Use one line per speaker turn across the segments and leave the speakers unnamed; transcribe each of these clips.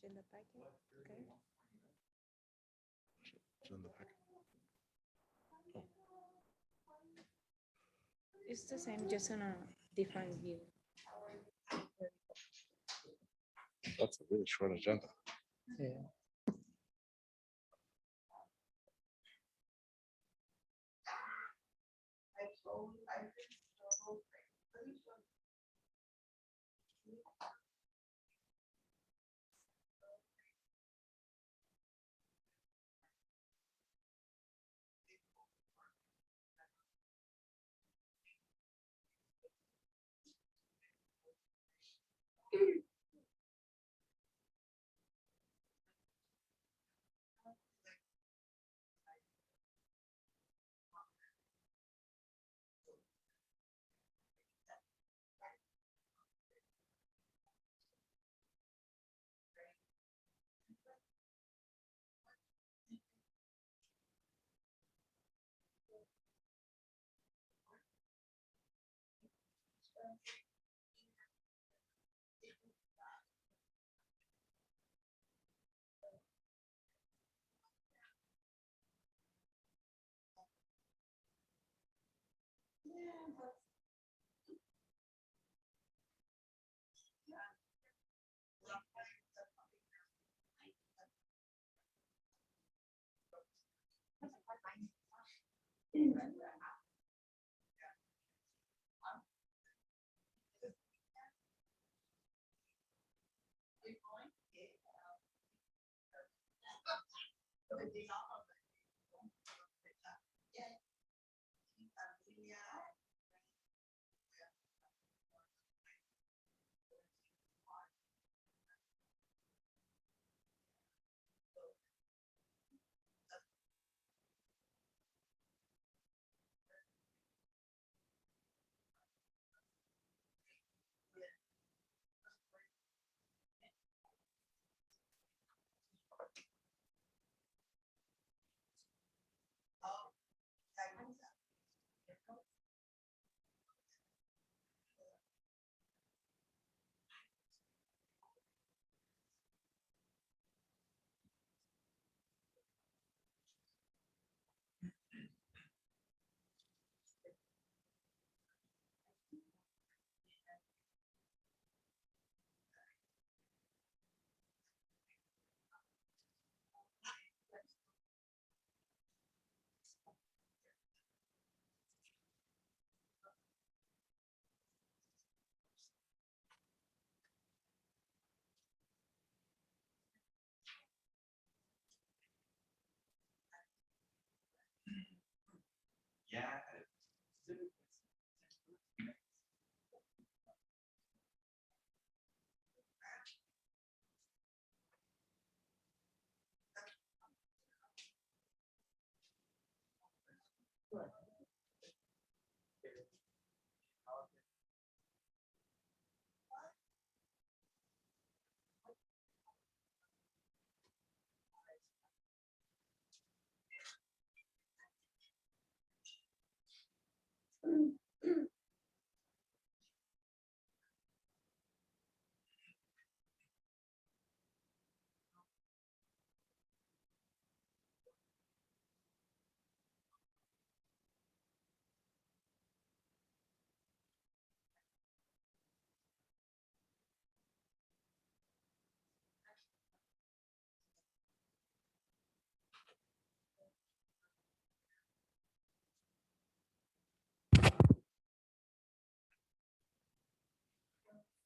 in the packet. Okay.
It's in the packet.
It's the same, just on a different view.
That's a really short agenda.
Yeah.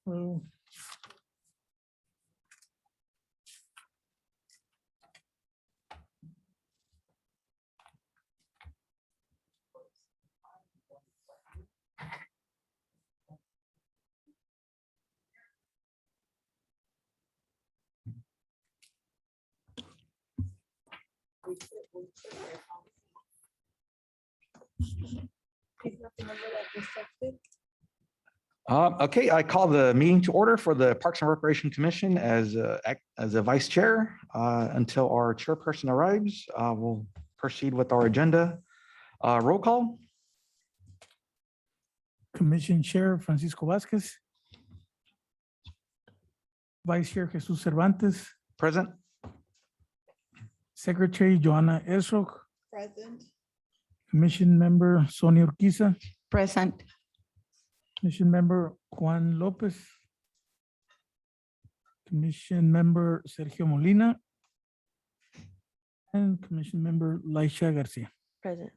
Well,
Okay, I call the meeting to order for the Parks and Recreation Commission as a vice chair until our chairperson arrives. We'll proceed with our agenda. Roll call.
Commission Chair Francisco Vasquez. Vice Chair Jesus Cervantes.
Present.
Secretary Joanna Esroch,
Present.
Commission Member Sonia Urquiza,
Present.
Commission Member Juan Lopez, Commission Member Sergio Molina, and Commission Member Laisha Garcia.
Present.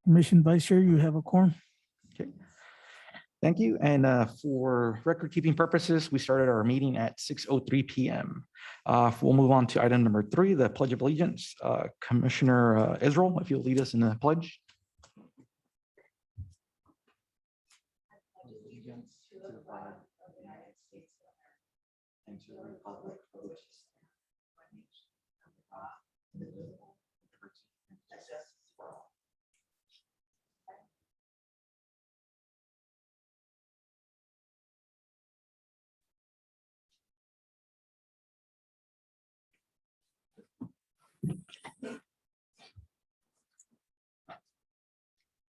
Commission Vice Chair, you have a quorum.
Okay. Thank you. And for record keeping purposes, we started our meeting at 6:03 p.m. We'll move on to item number 3, the Pledge of Allegiance. Commissioner Israel, if you'll lead us in the pledge. Allegiance to the flag of the United States of America and to the republic for which it stands, one nation, under God, indivisible, with liberty and justice for all.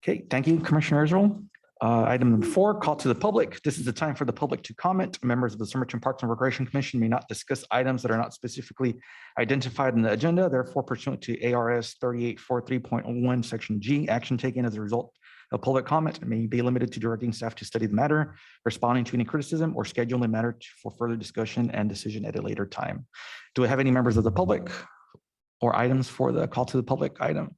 Okay, thank you, Commissioner Israel. Item number 4, call to the public. This is the time for the public to comment. Members of the Somerton Parks and Recreation Commission may not discuss items that are not specifically identified in the agenda. Therefore, pursuant to ARS 3843.01 Section G, action taken as a result of public comment may be limited to directing staff to study the matter, responding to any criticism, or scheduling the matter for further discussion and decision at a later time. Do we have any members of the public or items for the call to the public item?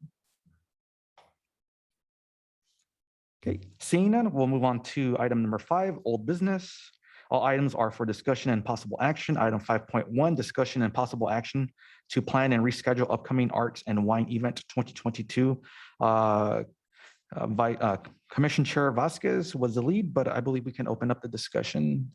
Okay, seeing none, we'll move on to item number 5, old business. All items are for discussion and possible action. Item 5.1, discussion and possible action to plan and reschedule upcoming Arts and Wine Event 2022. Commission Chair Vasquez was the lead, but I believe we can open up the discussion.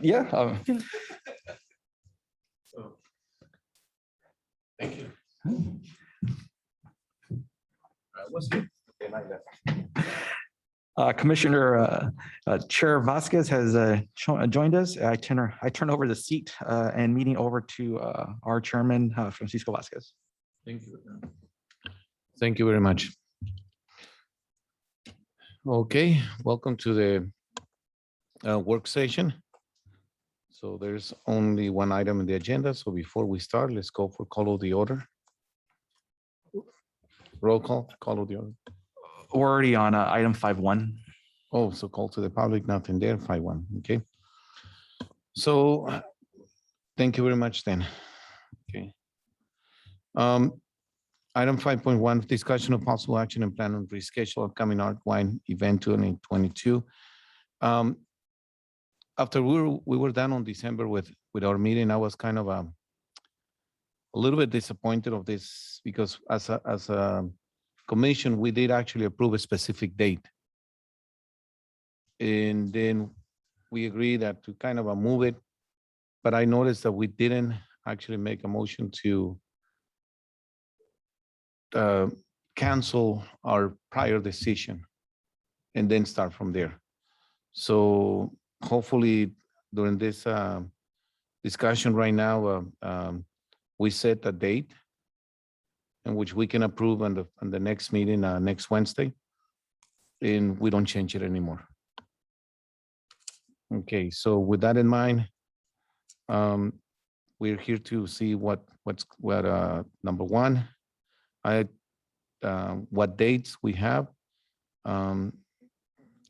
Yeah.
Thank you.
Commissioner Chair Vasquez has joined us. I turn over the seat and meeting over to our chairman, Francisco Vasquez.
Thank you. Thank you very much. Okay, welcome to the work session. So there's only one item in the agenda. So before we start, let's go for call of the order. Roll call of the order.
We're already on item 5.1.
Oh, so call to the public, nothing there, 5.1, okay. So, thank you very much then, okay. Item 5.1, discussion of possible action and plan on reschedule upcoming art wine event 2022. After we were done on December with our meeting, I was kind of a little bit disappointed of this because as a commission, we did actually approve a specific date. And then we agreed that to kind of move it, but I noticed that we didn't actually make a motion to cancel our prior decision and then start from there. So hopefully during this discussion right now, we set a date in which we can approve on the next meeting next Wednesday, and we don't change it anymore. Okay, so with that in mind, we're here to see what number one, what dates we have,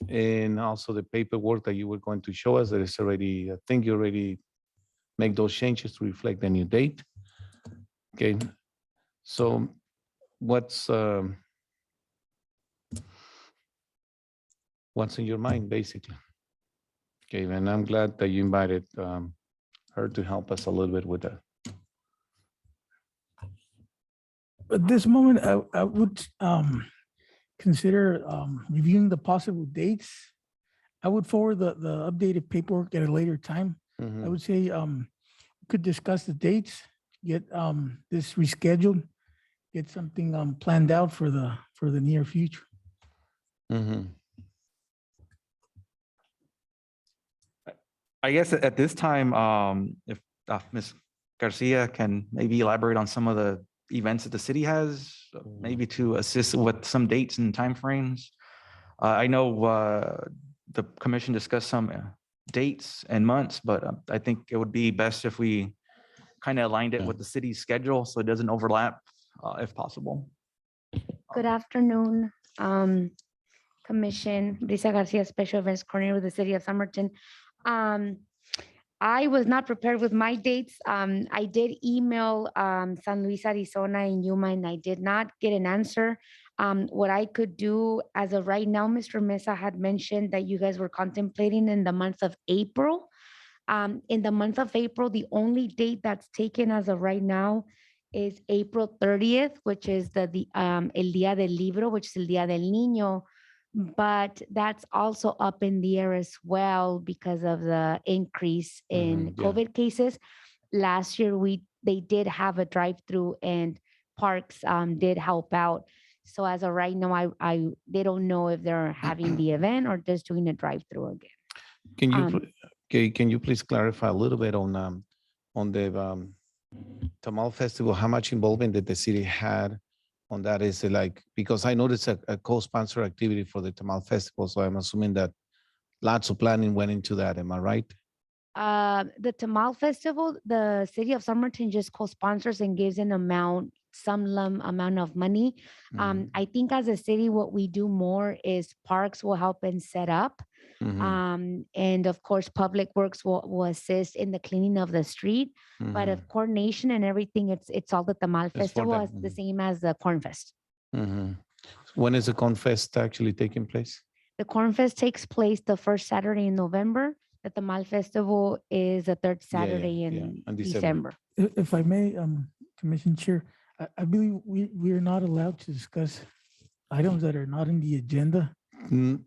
and also the paperwork that you were going to show us that is already, I think you already make those changes to reflect the new date. Okay, so what's in your mind, basically? Okay, and I'm glad that you invited her to help us a little bit with that.
At this moment, I would consider reviewing the possible dates. I would forward the updated paperwork at a later time. I would say we could discuss the dates, get this rescheduled, get something planned out for the near future.
I guess at this time, if Ms. Garcia can maybe elaborate on some of the events that the city has, maybe to assist with some dates and timeframes. I know the commission discussed some dates and months, but I think it would be best if we kind of aligned it with the city's schedule so it doesn't overlap if possible.
Good afternoon, Commission. Brisa Garcia, Special Events Coordinator with the City of Somerton. I was not prepared with my dates. I did email San Luis, Arizona and Yuma, and I did not get an answer. What I could do as of right now, Mr. Mesa had mentioned that you guys were contemplating in the month of April. In the month of April, the only date that's taken as of right now is April 30th, which is the El Día del Libro, which is El Día del Niño. But that's also up in the air as well because of the increase in
Mhm, yeah.
COVID cases. Last year, they did have a drive-through and parks did help out. So as of right now, they don't know if they're having the event or just doing a drive-through again.
Can you,
Um,
can you please clarify a little bit on the Tamal Festival, how much involvement that the city had on that? Is it like, because I noticed a co-sponsor activity for the Tamal Festival, so I'm assuming that lots of planning went into that, am I right?
The Tamal Festival, the city of Somerton just co-sponsors and gives an amount, some amount of money.
Mhm,
I think as a city, what we do more is parks will help and set up.
mhm,
And of course, Public Works will assist in the cleaning of the street. But
mhm.
of coordination and everything, it's all the Tamal
It's for
Festival,
them,
it's the
mhm.
same as the Corn Fest.
Mhm. When is the Confest actually taking place?
The Corn Fest takes place the first Saturday in November. The Tamal Festival is the third
Yeah, yeah,
Saturday
yeah,
in
in December.
December.
If I may, Commission Chair, I believe we are not allowed to discuss items that are not in the agenda
Mm,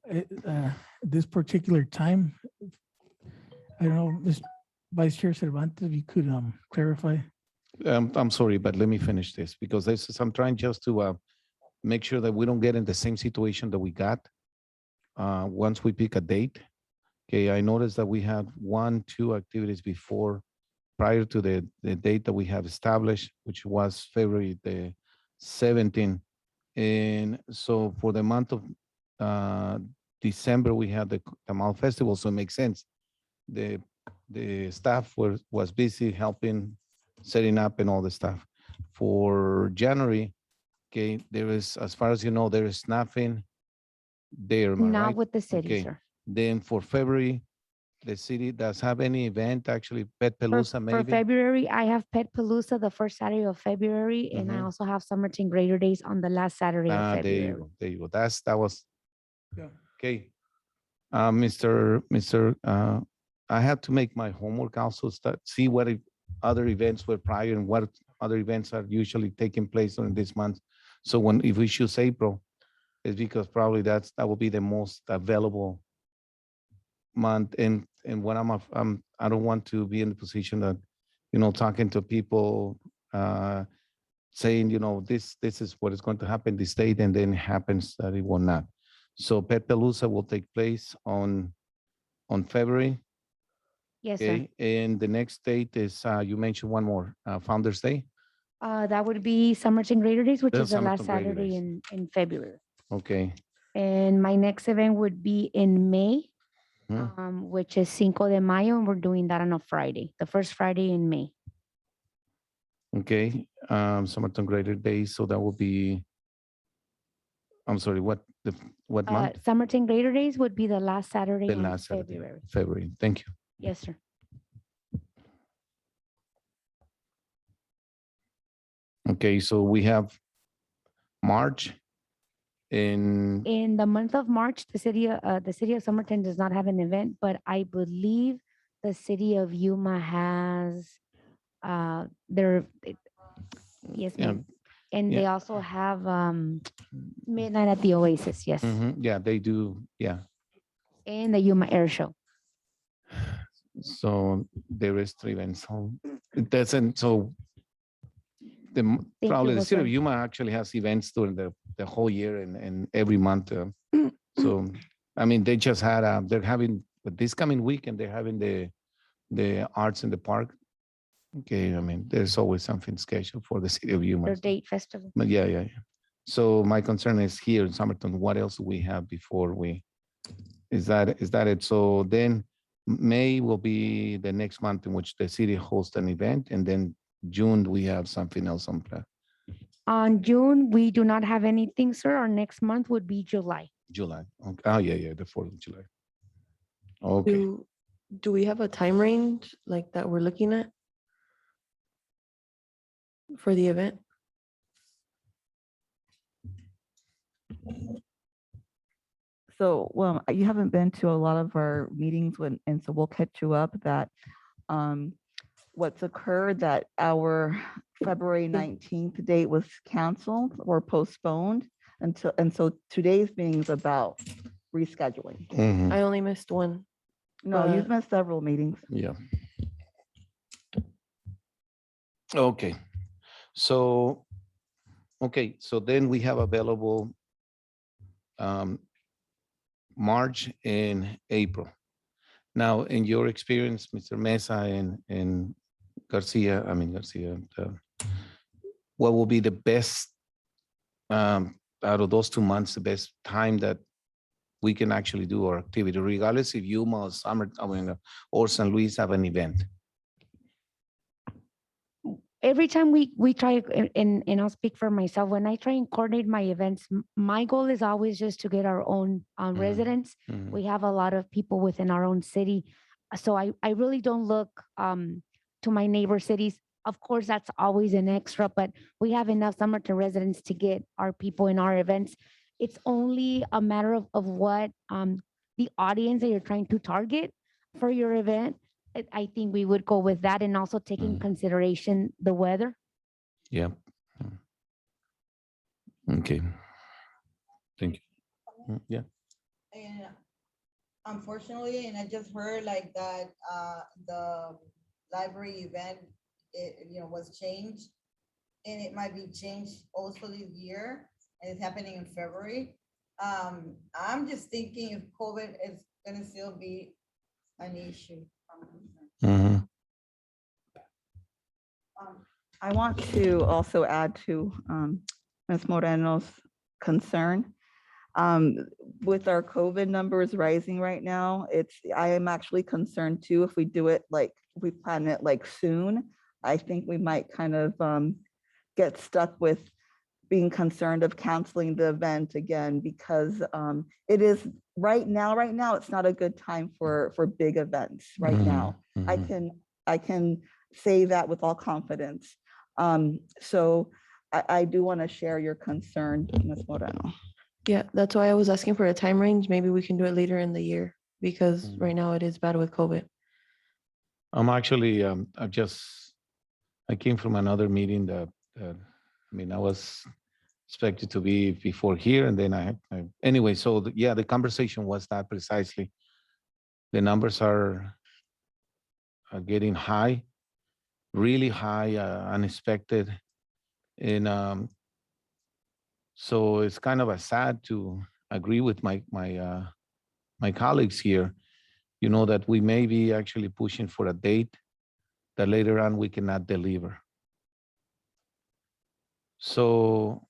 this particular time. I don't know, Ms. Vice Chair Cervantes, if you could clarify.
I'm sorry, but let me finish this because this is, I'm trying just to make sure that we don't get in the same situation that we got once we pick a date. Okay, I noticed that we had 1, 2 activities before, prior to the date that we have established, which was February the 17th. And so for the month of December, we had the Tamal Festival, so it makes sense. The staff was busy helping, setting up and all the stuff. For January, okay, there is, as far as you know, there is nothing there, am I
Not
right?
with the city,
Okay.
sir.
Then for February, the city does have any event, actually Pet
For
Palooza maybe?
February, I have Pet Palooza the first Saturday of February, and I
Mhm.
also have Somerton Greater Days on the last Saturday of
Ah, there you
February.
go, there you go. That was,
Yeah.
okay. Mr. I had to make my homework also, see what other events were prior and what other events are usually taking place during this month. So if we choose April, it's because probably that will be the most available month. And when I don't want to be in the position that, talking to people, saying, this is what is going to happen this date, and then it happens that it will not. So Pet Palooza will take place on February.
Yes, sir.
Okay, and the next date is, you mentioned one more, Founder's Day.
That would be Somerton Greater Days, which
That's
is the last
Somerton Greater
Saturday
Days.
in February.
Okay.
And my next event would be in May,
Hmm.
which is Cinco de Mayo, and we're doing that on a Friday, the first Friday in May.
Okay, Somerton Greater Days, so that will be, I'm sorry, what month?
Somerton Greater Days would be the last Saturday
The
in
last Saturday,
February.
February. Thank you.
Yes, sir.
Okay, so we have March in,
In the month of March, the city of Somerton does not have an event, but I believe the city of Yuma has yes,
yeah,
ma'am. And
yeah.
they also have Midnight at the Oasis, yes.
Yeah, they do, yeah.
And the Yuma Air Show.
So there is 3 events. So it doesn't, so
Thank you,
probably the city of
Jose.
Yuma actually has events during the whole year and every month. So, I mean, they just had, they're having, but this coming weekend, they're having the arts in the park. Okay, I mean, there's always something scheduled for the city of
Their
Yuma.
date festival.
But yeah. So my concern is here in Somerton, what else do we have before we, is that it? So then May will be the next month in which the city hosts an event, and then June, we have something else on plan,
On June, we do not have anything, sir. Our next month would be July.
July. Okay. Oh, yeah, the 4th of July. Okay.
Do we have a time range like that we're looking at for the event?
So, well, you haven't been to a lot of our meetings when, and so we'll catch you up that what's occurred that our February 19th date was canceled or postponed until, and so today's meeting is about rescheduling.
Mhm.
I only missed one.
No, you've missed several meetings.
Yeah. Okay. So, so then we have available March and April. Now, in your experience, Mr. Mesa and Garcia, what will be the best out of those 2 months, the best time that we can actually do our activity, regardless if Yuma or Summer, or San Luis have an event?
Every time we try, and I'll speak for myself, when I try and coordinate my events, my goal is always just to get our own residents.
Mhm.
We have a lot of people within our own city. So I really don't look to my neighbor cities. Of course, that's always an extra, but we have enough Somerton residents to get our people in our events. It's only a matter of what the audience that you're trying to target for your event. I think we would go with that, and also take in
Mhm.
consideration the weather.
Yeah. Okay. Thank you. Yeah.
And unfortunately, and I just heard like that, the library event, was changed. And it might be changed also this year, and it's happening in February. I'm just thinking if COVID is gonna still be an issue.
Mhm.
I want to also add to Ms. Moreno's concern. With our COVID numbers rising right now, I am actually concerned too, if we do it like, we plan it like soon, I think we might kind of get stuck with being concerned of canceling the event again, because it is right now, it's not a good time for big events right now.
Mhm.
I can say that with all confidence. So I do want to share your concern, Ms. Moreno.
Yeah, that's why I was asking for a time range. Maybe we can do it later in the year because right now it is bad with COVID.
I'm actually, I came from another meeting that, I was expected to be before here, and then anyway, so yeah, the conversation was that precisely. The numbers are getting high, really high, unexpected. And so it's kind of a sad to agree with my colleagues here, that we may be actually pushing for a date that later on we cannot deliver. So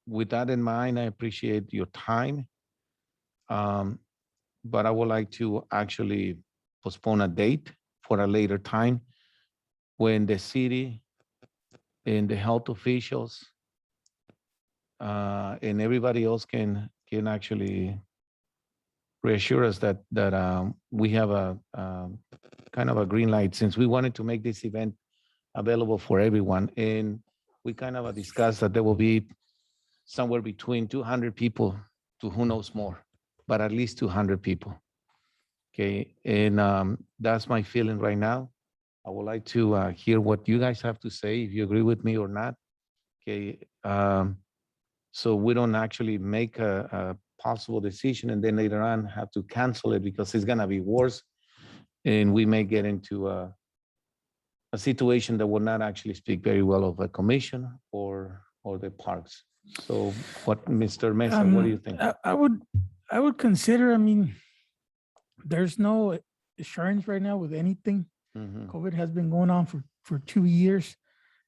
with that in mind, I appreciate your time. But I would like to actually postpone a date for a later time when the city and the health officials and everybody else can actually reassure us that we have a kind of a green light, since we wanted to make this event available for everyone. And we kind of discussed that there will be somewhere between 200 people to who knows more, but at least 200 people. Okay, and that's my feeling right now. I would like to hear what you guys have to say, if you agree with me or not. Okay, so we don't actually make a possible decision and then later on have to cancel it because it's gonna be worse, and we may get into a situation that will not actually speak very well of a commission or the parks. So what, Mr. Mesa, what do you think?
I would consider, there's no assurance right now with anything. COVID has been going on for 2 years,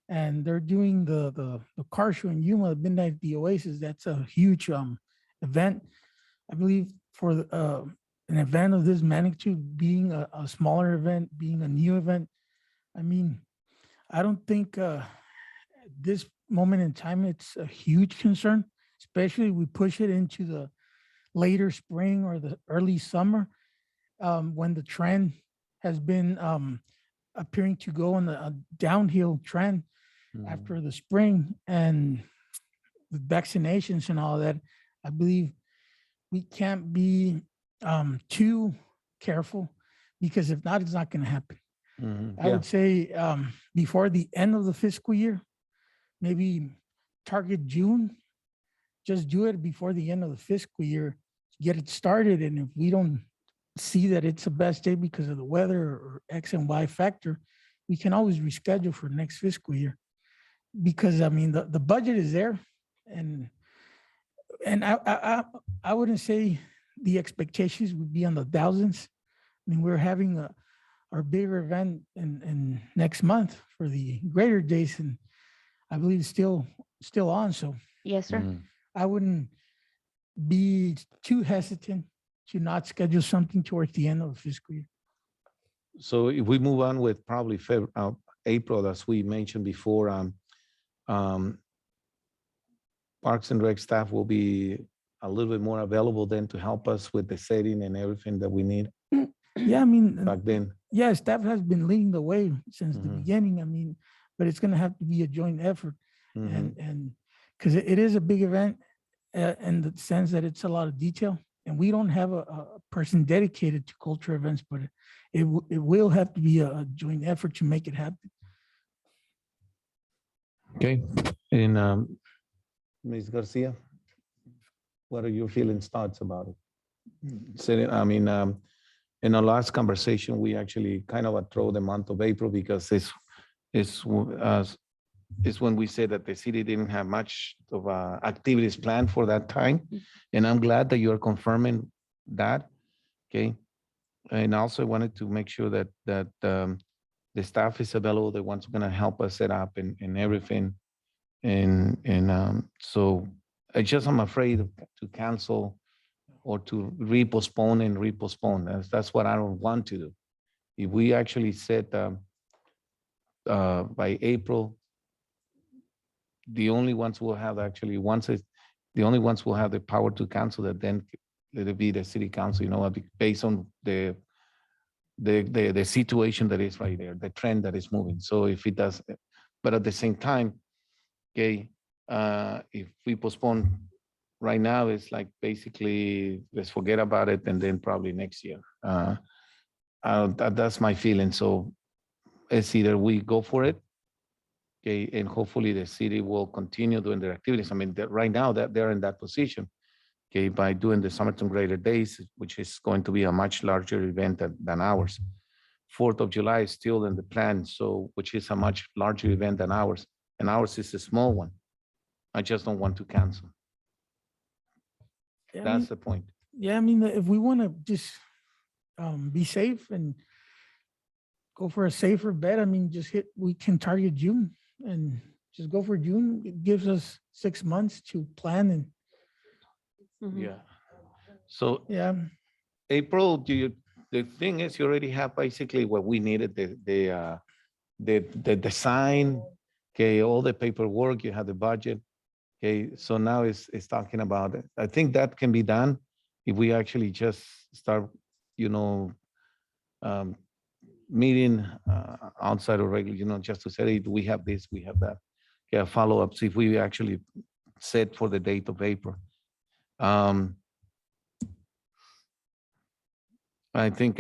and they're doing the car show in Yuma, Midnight at the Oasis. That's a huge event. I believe for an event of this magnitude, being a smaller event, being a new event, I mean, I don't think at this moment in time it's a huge concern, especially we push it into the later spring or the early summer, when the trend has been appearing to go on a downhill trend after the spring and the vaccinations and all that. I believe we can't be too careful, because if not, it's not going to happen. I
Yeah,
would say before the end of the fiscal year, maybe target June, just do it before the end of the fiscal year, get it started. And if we don't see that it's the best day because of the weather or X and Y factor, we can always reschedule for next fiscal year. Because I mean, the budget is there, and I wouldn't say the expectations would be on the thousands. I mean, we're having our bigger event in next month for the Greater Days, and I believe it's still on. So
Yes, sir.
I wouldn't be too hesitant to not schedule something towards the end of the fiscal year.
so if we move on with probably April, as we mentioned before, Parks and Rec staff will be a little bit more available then to help us with the setting and everything that we need
Yeah, I mean,
back then.
yeah, staff has been leading the way since the
Mhm.
beginning. I mean, but it's going to have to be a joint effort,
Mhm.
and because it is a big event in the sense that it's a lot of detail, and we don't have a person dedicated to culture events, but it will have to be a joint effort to make it happen.
Okay, and Ms. Garcia, what are your feelings, thoughts about it? I mean, in our last conversation, we actually kind of throw the month of April because it's when we said that the city didn't have much of activities planned for that time. And I'm glad that you are confirming that, okay? And also wanted to make sure that the staff is available, the ones who are gonna help us set up and everything. And so I'm afraid to cancel or to repostpone and repostpone. That's what I don't want to do. If we actually set by April, the only ones who will have actually the only ones who will have the power to cancel that, then let it be the city council, based on the situation that is right there, the trend that is moving. So if it does, but at the same time, okay, if we postpone right now, it's like basically let's forget about it and then probably next year. That's my feeling. So it's either we go for it, okay, and hopefully the city will continue doing their activities. I mean, right now that they're in that position, okay, by doing the Summertime Greater Days, which is going to be a much larger event than ours. 4th of July is still in the plan, so which is a much larger event than ours, and ours is a small one. I just don't want to cancel.
Yeah,
That's the point.
yeah, I mean, if we want to just be safe and go for a safer bet, I mean, we can target June and just go for June. It gives us 6 months to plan and
Yeah. So
yeah.
April, the thing is, you already have basically what we needed, the design, okay, all the paperwork, you have the budget. Okay, so now it's talking about it. I think that can be done if we actually just start, meeting outside of regular, just to say, hey, we have this, we have that. Yeah, follow-ups if we actually set for the date of April. I think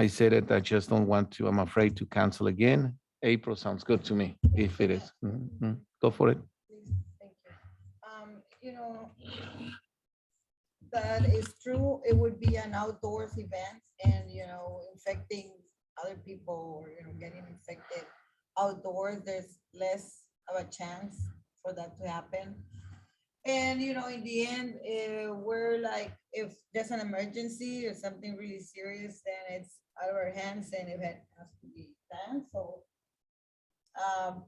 I said it, I just don't want to, I'm afraid to cancel again. April sounds good to me, if it is. Go for it.
Thank you. That is true. It would be an outdoors event and, infecting other people or, getting infected outdoors, there's less of a chance for that to happen. And, in the end, we're like, if there's an emergency or something really serious, then it's out of our hands and it has to be done. So,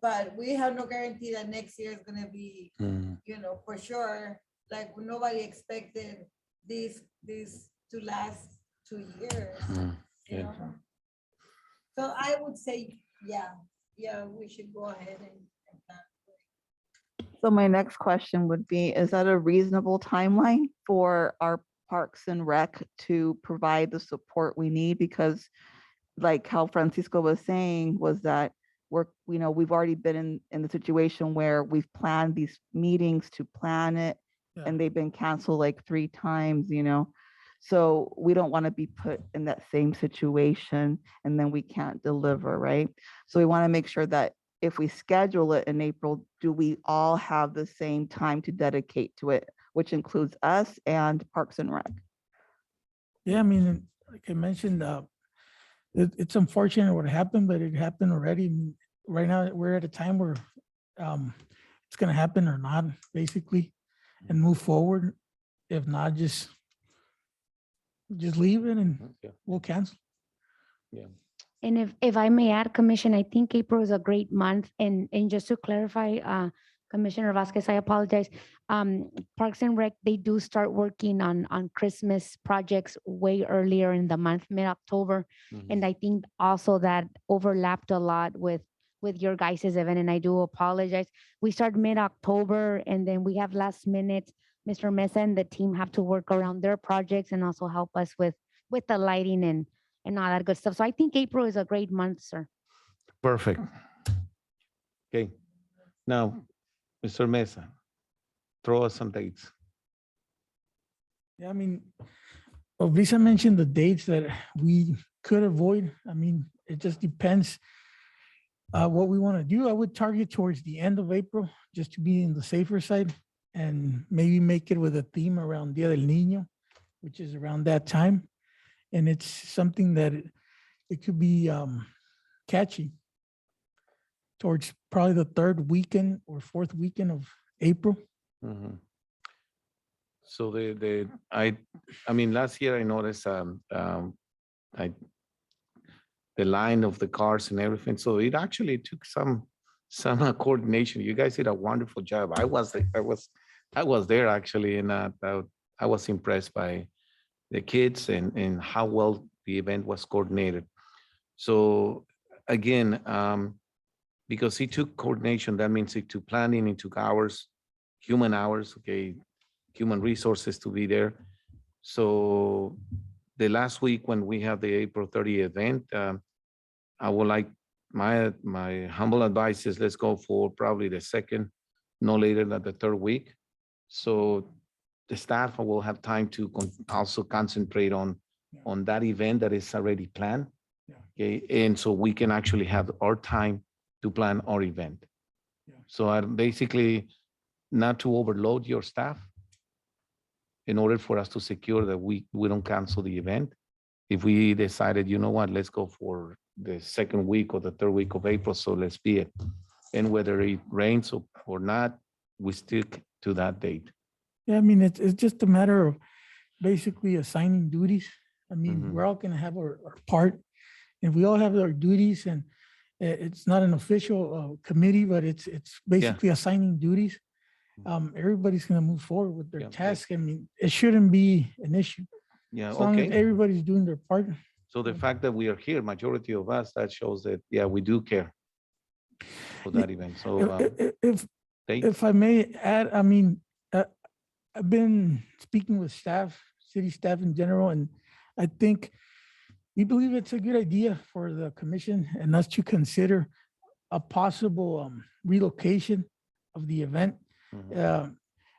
but we have no guarantee that next year is gonna be, for sure. Like nobody expected this to last 2 years. You know? So I would say, yeah, we should go ahead and plan.
So my next question would be, is that a reasonable timeline for our Parks and Rec to provide the support we need? Because like how Francisco was saying, was that we've already been in the situation where we've planned these meetings to plan it
Yeah.
and they've been canceled like 3 times, So we don't want to be put in that same situation and then we can't deliver, right? So we want to make sure that if we schedule it in April, do we all have the same time to dedicate to it, which includes us and Parks and Rec?
Yeah, I mean, like I mentioned, it's unfortunate what happened, but it happened already. Right now, we're at a time where it's gonna happen or not, basically, and move forward. If not, just leave it and we'll cancel.
And if I may add, Commission, I think April is a great month. And just to clarify, Commissioner Vasquez, I apologize. Parks and Rec, they do start working on Christmas projects way earlier in the month, mid-October. And I think also that overlapped a lot with your guys' event, and I do apologize. We start mid-October and then we have last minute, Mr. Mesa and the team have to work around their projects and also help us with the lighting and all that good stuff. So I think April is a great month, sir.
Perfect. Okay. Now, Mr. Mesa, throw us some dates.
Yeah, I mean, Lisa mentioned the dates that we could avoid. I mean, it just depends what we want to do. I would target towards the end of April just to be in the safer side and maybe make it with a theme around Dia del Niño, which is around that time. And it's something that it could be catchy towards probably the 3rd weekend or 4th weekend of April.
So I mean, last year I noticed the line of the cars and everything. So it actually took some coordination. You guys did a wonderful job. I was there actually, and I was impressed by the kids and how well the event was coordinated. So again, because it took coordination, that means it took planning, it took hours, human hours, okay, human resources to be there. So the last week when we have the April 30 event, I would like, my humble advice is let's go for probably the 2nd, no later than the 3rd week. So the staff will have time to also concentrate on that event that is already planned. Okay, and so we can actually have our time to plan our event. So I basically not to overload your staff in order for us to secure that we don't cancel the event. If we decided, you know what, let's go for the 2nd week or the 3rd week of April, so let's be it. And whether it rains or not, we stick to that date.
Yeah, I mean, it's just a matter of basically assigning duties. I mean, we're all going to have our part, and we all have our duties, and it's not an official committee, but it's basically assigning duties. Everybody's going to move forward with their task. I mean, it shouldn't be an issue.
Yeah,
As long as
okay.
everybody's doing their part.
So the fact that we are here, majority of us, that shows that, yeah, we do care for that event. So
If I may add, I mean, I've been speaking with staff, city staff in general, and I think we believe it's a good idea for the commission and us to consider a possible relocation of the event.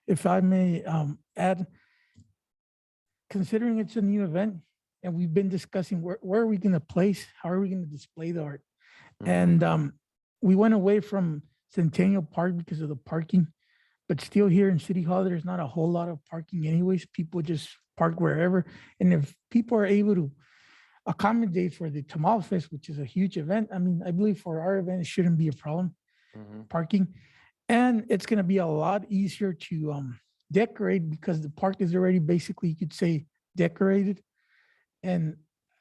If I may add, considering it's a new event and we've been discussing where are we going to place, how are we going to display the art? And we went away from Centennial Park because of the parking, but still here in City Hall, there's not a whole lot of parking anyways. People just park wherever. And if people are able to accommodate for the Tamal Fest, which is a huge event, I mean, I believe for our event, it shouldn't be a problem, parking. And it's going to be a lot easier to decorate because the park is already basically, you could say, decorated. And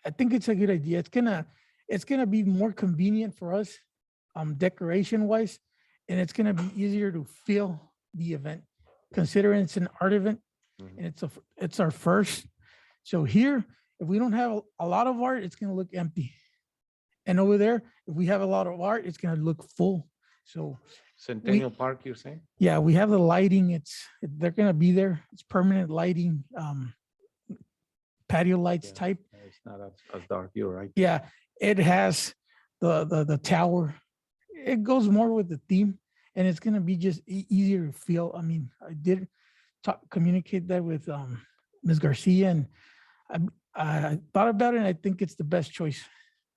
I think it's a good idea. It's gonna be more convenient for us, decoration wise, and it's gonna be easier to feel the event, considering it's an art event and it's our first. So here, if we don't have a lot of art, it's gonna look empty. And over there, if we have a lot of art, it's gonna look full. So
Centennial Park, you're saying?
yeah, we have the lighting. They're gonna be there. It's permanent lighting, patio lights
Yeah.
type.
It's not as dark, you're right.
Yeah, it has the tower. It goes more with the theme, and it's gonna be just easier to feel. I mean, I did communicate that with Ms. Garcia, and I thought about it, and I think it's the best choice.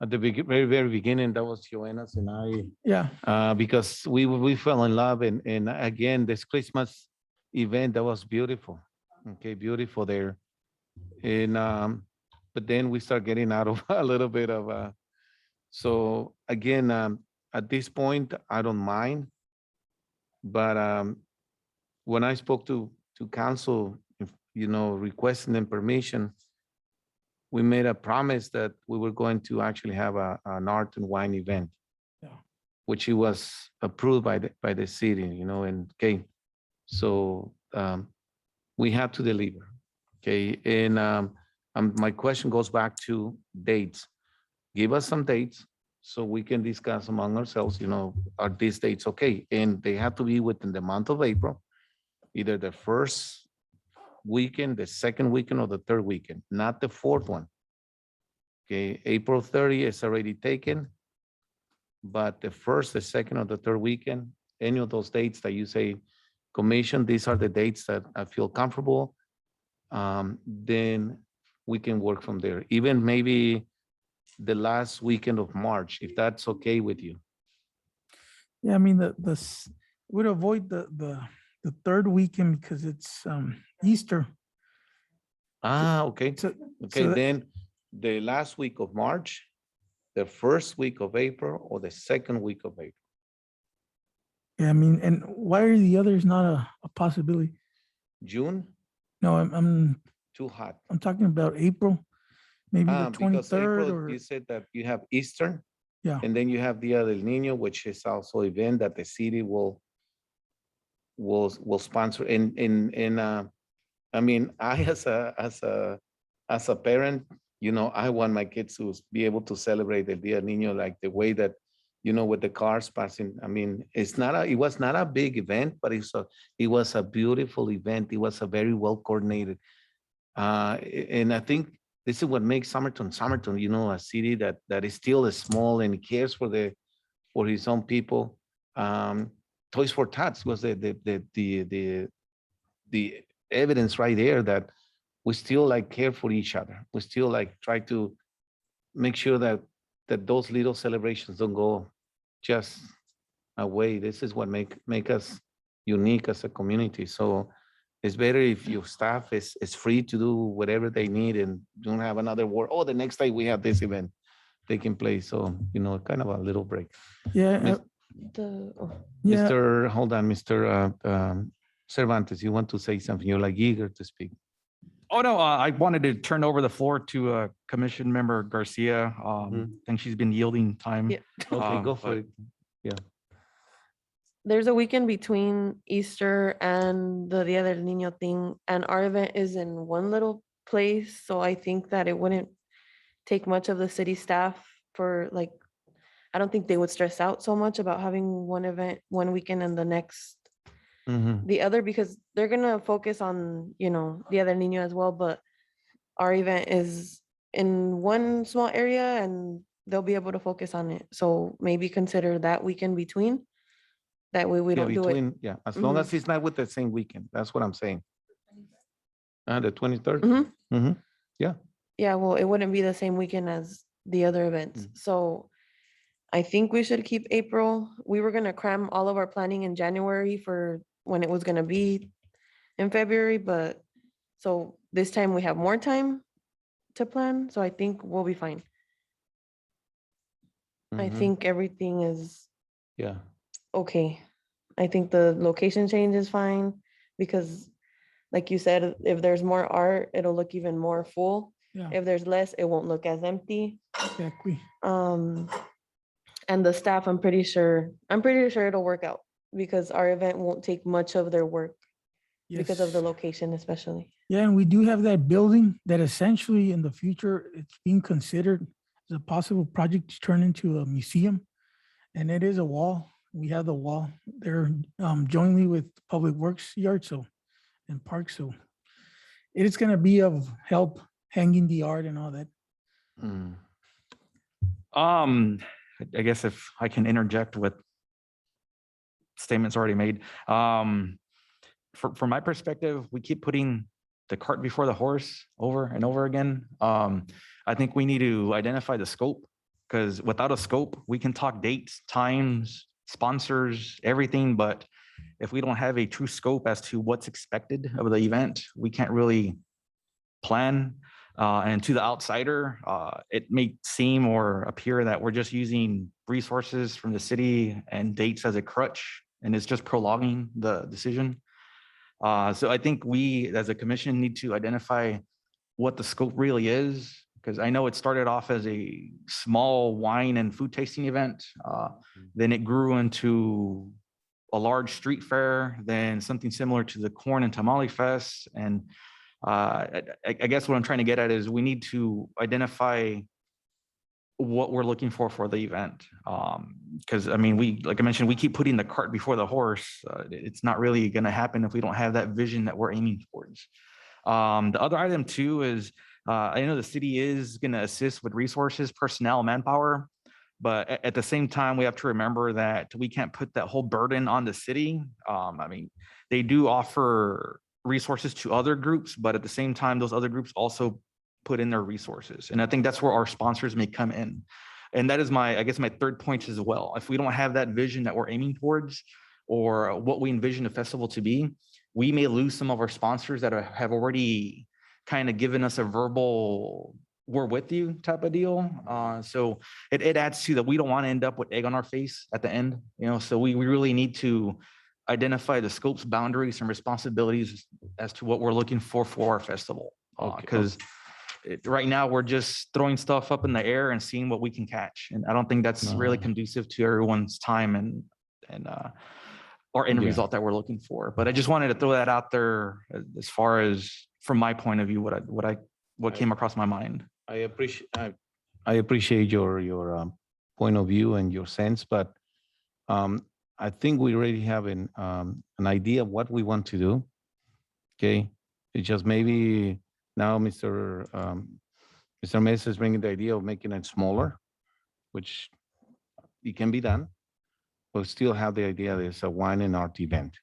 At the very, very beginning, that was Joanna's and I,
Yeah,
because we fell in love, and again, this Christmas event, that was beautiful. Okay, beautiful there. And but then we start getting out of a little bit of so again, at this point, I don't mind. But when I spoke to council, requesting them permission, we made a promise that we were going to actually have an art and wine event.
Yeah.
Which it was approved by the city, and okay. So we have to deliver. Okay, and my question goes back to dates. Give us some dates so we can discuss among ourselves, are these dates okay? And they have to be within the month of April, either the first weekend, the second weekend, or the third weekend, not the fourth one. Okay, April 30 is already taken, but the first, the second, or the third weekend, any of those dates that you say, commission, these are the dates that I feel comfortable, then we can work from there. Even maybe the last weekend of March, if that's okay with you.
yeah. I mean, would avoid the third weekend because it's Easter.
Okay.
So
Okay,
that-
then the last week of March, the first week of April, or the second week of April.
yeah, I mean, and why are the others not a possibility?
June,
No, I'm
too hot.
talking about April, maybe the
Because
23rd
April,
or
you said that you have Easter,
yeah.
and then you have Dia del Niño, which is also an event that the city will sponsor. And I mean, I as a parent, I want my kids to be able to celebrate the Dia del Niño like the way that, with the cars passing. I mean, it was not a big event, but it was a beautiful event. It was a very well coordinated. And I think this is what makes Somerton, a city that is still small and cares for his own people. Toys for Tots was the evidence right there that we still care for each other. We still try to make sure that those little celebrations don't go just away. This is what make us unique as a community. So it's better if your staff is free to do whatever they need and don't have another word. Oh, the next day we have this event taking place. So, kind of a little break.
Yeah.
Miss-
Yeah.
Hold on, Mr. Cervantes, you want to say something? You're eager to speak.
Oh, no, I wanted to turn over the floor to Commission Member Garcia. I think she's been yielding time.
Yeah.
Okay, go for
but-
it.
There's a weekend between Easter and the Dia del Niño thing, and our event is in one little place. So I think that it wouldn't take much of the city staff for I don't think they would stress out so much about having one event one weekend and the next the other, because they're gonna focus on, Dia del Niño as well, but our event is in one small area and they'll be able to focus on it. So maybe consider that weekend between. That way we
Yeah,
don't do it.
yeah, as long
Mhm.
as it's not with the same weekend, that's what I'm saying. The 23rd?
Mhm.
Yeah.
Yeah, well, it wouldn't be the same weekend as the other events. So I think we should keep April. We were gonna cram all of our planning in January for when it was gonna be in February, but so this time we have more time to plan, so I think we'll be fine. I think everything is
Yeah.
okay. I think the location change is fine because Like you said, if there's more art, it'll look even more full.
Yeah,
If there's less, it won't look as empty.
exactly.
And the staff, I'm pretty sure it'll work out because our event won't take much of their work because of the
Yes.
location especially.
Yeah, and we do have that building that essentially in the future, it's being considered as a possible project to turn into a museum. And it is a wall. We have the wall there jointly with Public Works Yard, so, and Park, so it is gonna be of help hanging the art and all that.
Mm.
I guess if I can interject with statements already made. From my perspective, we keep putting the cart before the horse over and over again. I think we need to identify the scope, because without a scope, we can talk dates, times, sponsors, everything, but if we don't have a true scope as to what's expected of the event, we can't really plan. And to the outsider, it may seem or appear that we're just using resources from the city and dates as a crutch, and it's just prolonging the decision. So I think we, as a commission, need to identify what the scope really is, because I know it started off as a small wine and food tasting event. Then it grew into a large street fair, then something similar to the Corn and Tamale Fest. And I guess what I'm trying to get at is we need to identify what we're looking for the event. Because I mean, like I mentioned, we keep putting the cart before the horse. It's not really going to happen if we don't have that vision that we're aiming towards. The other item too is I know the city is going to assist with resources, personnel, manpower, but at the same time, we have to remember that we can't put that whole burden on the city. I mean, they do offer resources to other groups, but at the same time, those other groups also put in their resources. And I think that's where our sponsors may come in. And that is I guess my third point as well. If we don't have that vision that we're aiming towards or what we envision the festival to be, we may lose some of our sponsors that have already kind of given us a verbal we're with you type of deal. So it adds to that. We don't want to end up with egg on our face at the end, so we really need to identify the scopes, boundaries, and responsibilities as to what we're looking for our festival. Because right now we're just throwing stuff up in the air and seeing what we can catch. And I don't think that's really conducive to everyone's time and our end result that we're looking for. But I just wanted to throw that out there as far as from my point of view, what came across my mind.
I appreciate your point of view and your sense, but I think we already have an idea of what we want to do. Okay, it's just maybe now Mr. Mesa is bringing the idea of making it smaller, which it can be done, but still have the idea that it's a wine and art event.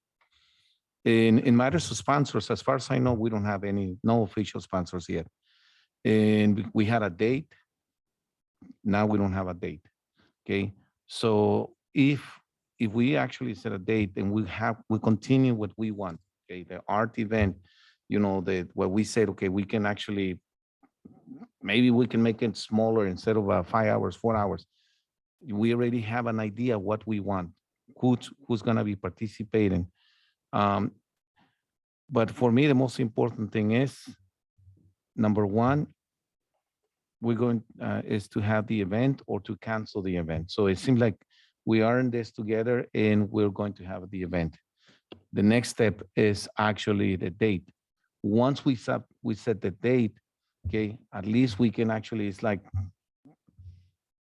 In matters of sponsors, as far as I know, we don't have no official sponsors yet. And we had a date. Now we don't have a date. Okay. So if we actually set a date and we continue what we want, okay, the art event, what we said, okay, we can actually, maybe we can make it smaller instead of 5 hours, 4 hours. We already have an idea of what we want, who's going to be participating. But for me, the most important thing is, number one, we're going is to have the event or to cancel the event. So it seems like we are in this together and we're going to have the event. The next step is actually the date. Once we set the date, okay, at least we can actually, it's like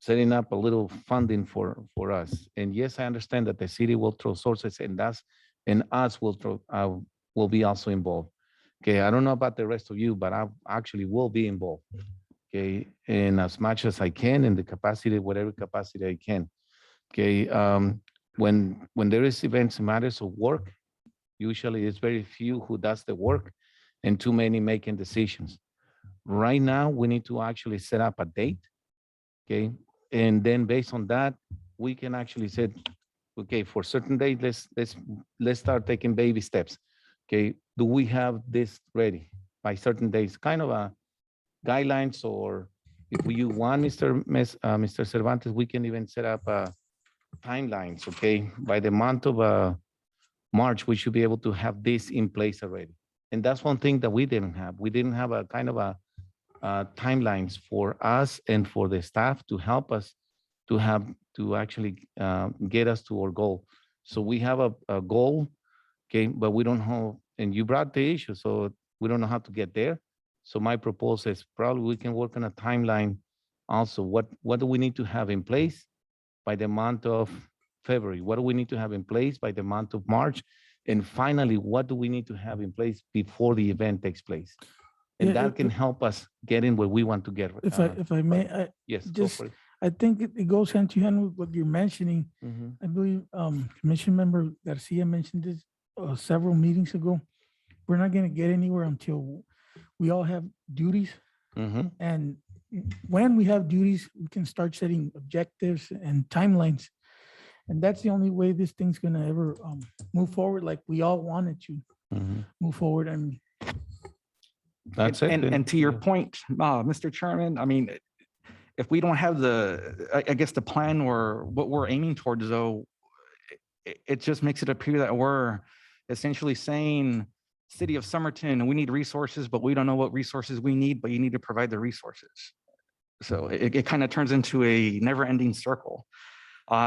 setting up a little funding for us. And yes, I understand that the city will throw sources and us will be also involved. Okay, I don't know about the rest of you, but I actually will be involved. Okay, and as much as I can in the capacity, whatever capacity I can. Okay, when there is events and matters of work, usually it's very few who does the work and too many making decisions. Right now, we need to actually set up a date. Okay, and then based on that, we can actually say, okay, for certain date, let's start taking baby steps. Okay, do we have this ready by certain days? Kind of a guidelines, or if you want, Mr. Cervantes, we can even set up timelines. Okay, by the month of March, we should be able to have this in place already. And that's one thing that we didn't have. We didn't have a kind of a timelines for us and for the staff to help us to have to actually get us to our goal. So we have a goal, okay, but we don't know, and you brought the issue, so we don't know how to get there. So my proposal is probably we can work on a timeline also. What do we need to have in place by the month of February? What do we need to have in place by the month of March? And finally, what do we need to have in place before the event takes place? And
Yeah,
that can help us get in where we want to get.
if I may, I
Yes, go
just,
for it.
I think it goes hand to hand with what you're mentioning.
Mhm,
I believe Commission Member Garcia mentioned this several meetings ago. We're not gonna get anywhere until we all have duties.
mhm.
And when we have duties, we can start setting objectives and timelines. And that's the only way this thing's gonna ever move forward like we all wanted to
Mhm.
move forward. And
That's it. then.
And to your
Yeah.
point, Mr. Chairman, I mean, if we don't have I guess the plan or what we're aiming towards though, it just makes it appear that we're essentially saying, city of Somerton, we need resources, but we don't know what resources we need, but you need to provide the resources. So it kind of turns into a never ending circle.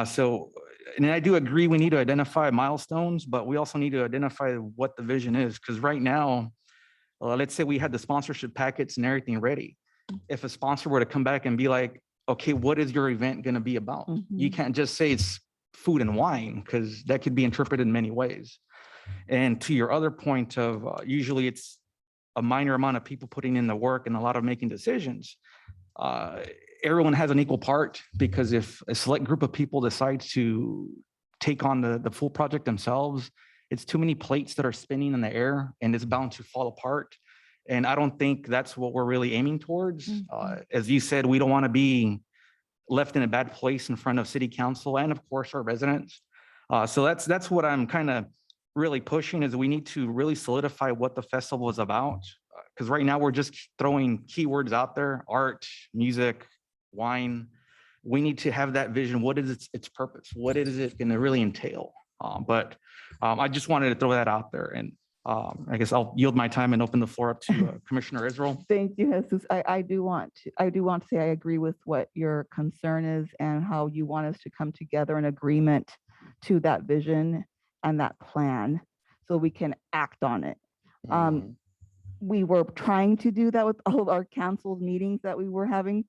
So, and I do agree, we need to identify milestones, but we also need to identify what the vision is. Because right now, let's say we had the sponsorship packets and everything ready. If a sponsor were to come back and be like, okay, what is your event going to be about? You can't just say it's food and wine, because that could be interpreted in many ways. And to your other point of usually it's a minor amount of people putting in the work and a lot of making decisions. Everyone has an equal part, because if a select group of people decides to take on the full project themselves, it's too many plates that are spinning in the air and it's bound to fall apart. And I don't think that's what we're really aiming towards. As you said, we don't want to be left in a bad place in front of city council and of course our residents. So that's what I'm kind of really pushing, is we need to really solidify what the festival is about. Because right now we're just throwing keywords out there: art, music, wine. We need to have that vision. What is its purpose? What is it going to really entail? But I just wanted to throw that out there. And I guess I'll yield my time and open the floor up to Commissioner Israel.
Thank you, Jesus. I do want to say I agree with what your concern is and how you want us to come together in agreement to that vision and that plan so we can act on it. We were trying to do that with all of our council meetings that we were having.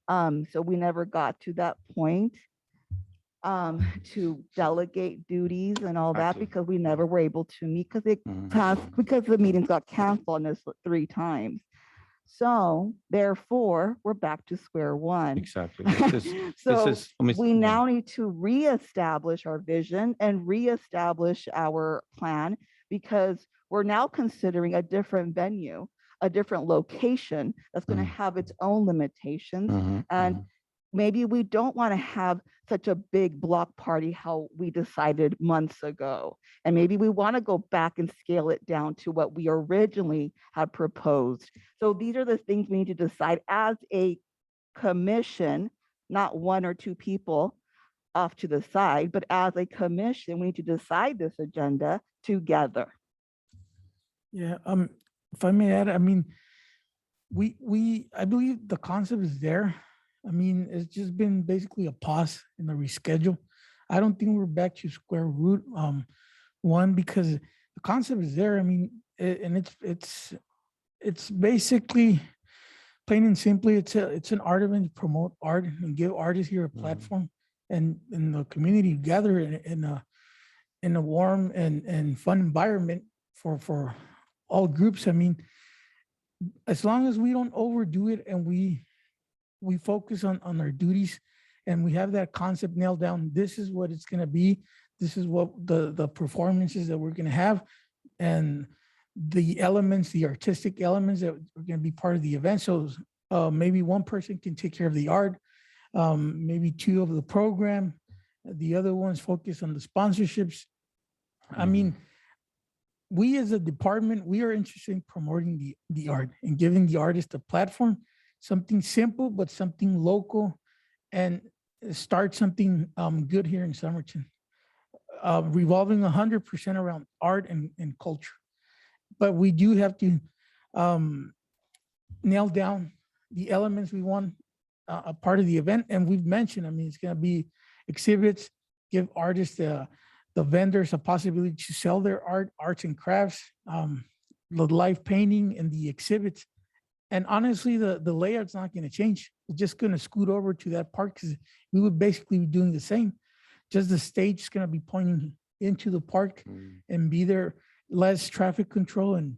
So we never got to that point to delegate duties and all that,
Exactly.
because we never were able to meet because the meetings got canceled on us 3 times. So therefore, we're back to square one.
Exactly.
So
is-
we now need to reestablish our vision and reestablish our plan, because we're now considering a different venue, a different location that's going to have its own limitations.
Mhm,
And
mhm.
maybe we don't want to have such a big block party how we decided months ago. And maybe we want to go back and scale it down to what we originally had proposed. So these are the things we need to decide as a commission, not 1 or 2 people off to the side, but as a commission, we need to decide this agenda together.
yeah, if I may add, I mean, I believe the concept is there. I mean, it's just been basically a pause in the reschedule. I don't think we're back to square root one, because the concept is there. I mean, and it's basically plain and simply, it's an art event to promote art and give artists here a platform and the community gather in a warm and fun environment for all groups. I mean, as long as we don't overdo it and we focus on our duties and we have that concept nailed down, this is what it's going to be. This is what the performances that we're going to have, and the elements, the artistic elements that are going to be part of the event. So maybe one person can take care of the art, maybe 2 of the program, the other ones focus on the sponsorships. I mean, we as a department, we are interested in promoting the art and giving the artist a platform, something simple, but something local, and start something good here in Somerton, revolving 100% around art and culture. but we do have to nail down the elements we want a part of the event. And we've mentioned, I mean, it's going to be exhibits, give artists, the vendors a possibility to sell their arts and crafts, the live painting and the exhibits. And honestly, the layout's not going to change. It's just going to scoot over to that park because we would basically be doing the same. Just the stage is going to be pointing into the park and be there, less traffic control, and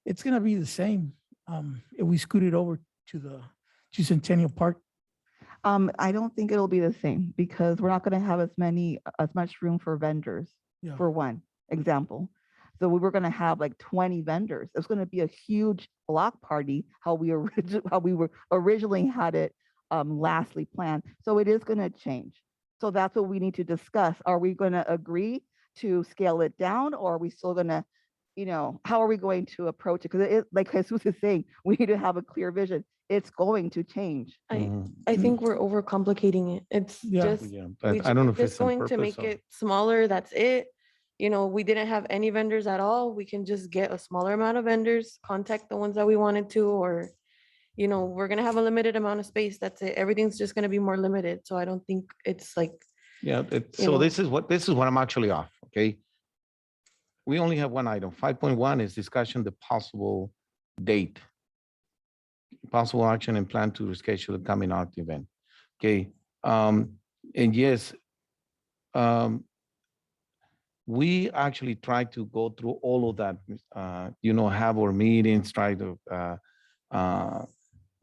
it's going to be the same if we scoot it over to Centennial Park.
I don't think it'll be the same because we're not going to have as much room for vendors,
Yeah.
for one example. So we were going to have like 20 vendors. It's going to be a huge block party, how we were originally had it lastly planned. So it is going to change. So that's what we need to discuss. Are we going to agree to scale it down, or are we still going to, how are we going to approach it? Because like Jesus is saying, we need to have a clear vision. It's going to change.
I think we're overcomplicating it. It's
Yeah.
just,
Yeah,
we
but I don't know if
just
it's on
going to
purpose
make
or.
it smaller. That's it. We didn't have any vendors at all. We can just get a smaller amount of vendors, contact the ones that we wanted to, or, we're going to have a limited amount of space. That's it. Everything's just going to be more limited. So I don't think it's like,
Yeah,
you
so
know.
this is what I'm actually off, okay? We only have one item. 5.1 is discussion the possible date, possible action and plan to reschedule the coming art event. Okay, and yes, we actually try to go through all of that, have our meetings, try to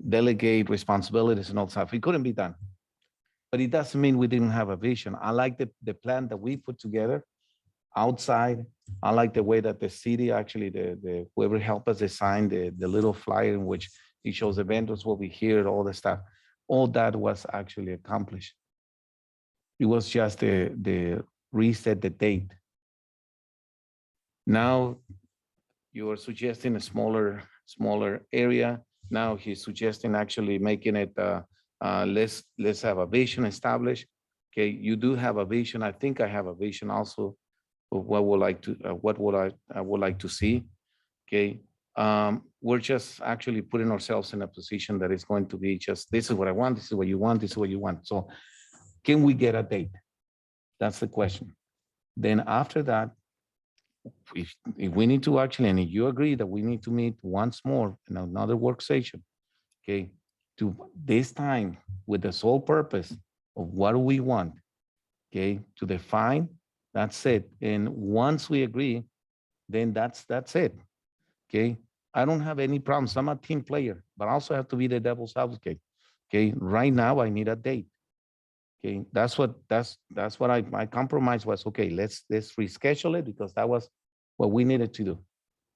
delegate responsibilities and all stuff. It couldn't be done. But it doesn't mean we didn't have a vision. I like the plan that we put together outside. I like the way that the city actually, the whoever helped us design the little flyer in which it shows the vendors, what we hear, all the stuff. All that was actually accomplished. It was just the reset the date. Now you are suggesting a smaller area. Now he's suggesting actually making it let's have a vision established. Okay, you do have a vision. I think I have a vision also of what I would like to see. Okay, we're just actually putting ourselves in a position that is going to be just this is what I want, this is what you want, this is what you want. So can we get a date? That's the question. Then after that, if we need to actually, and if you agree that we need to meet once more in another work session, okay, to this time with the sole purpose of what do we want, okay, to define, that's it. And once we agree, then that's it, okay? I don't have any problems. I'm a team player, but I also have to be the devil's advocate, okay? Right now, I need a date, okay? That's what my compromise was, okay, let's reschedule it because that was what we needed to do.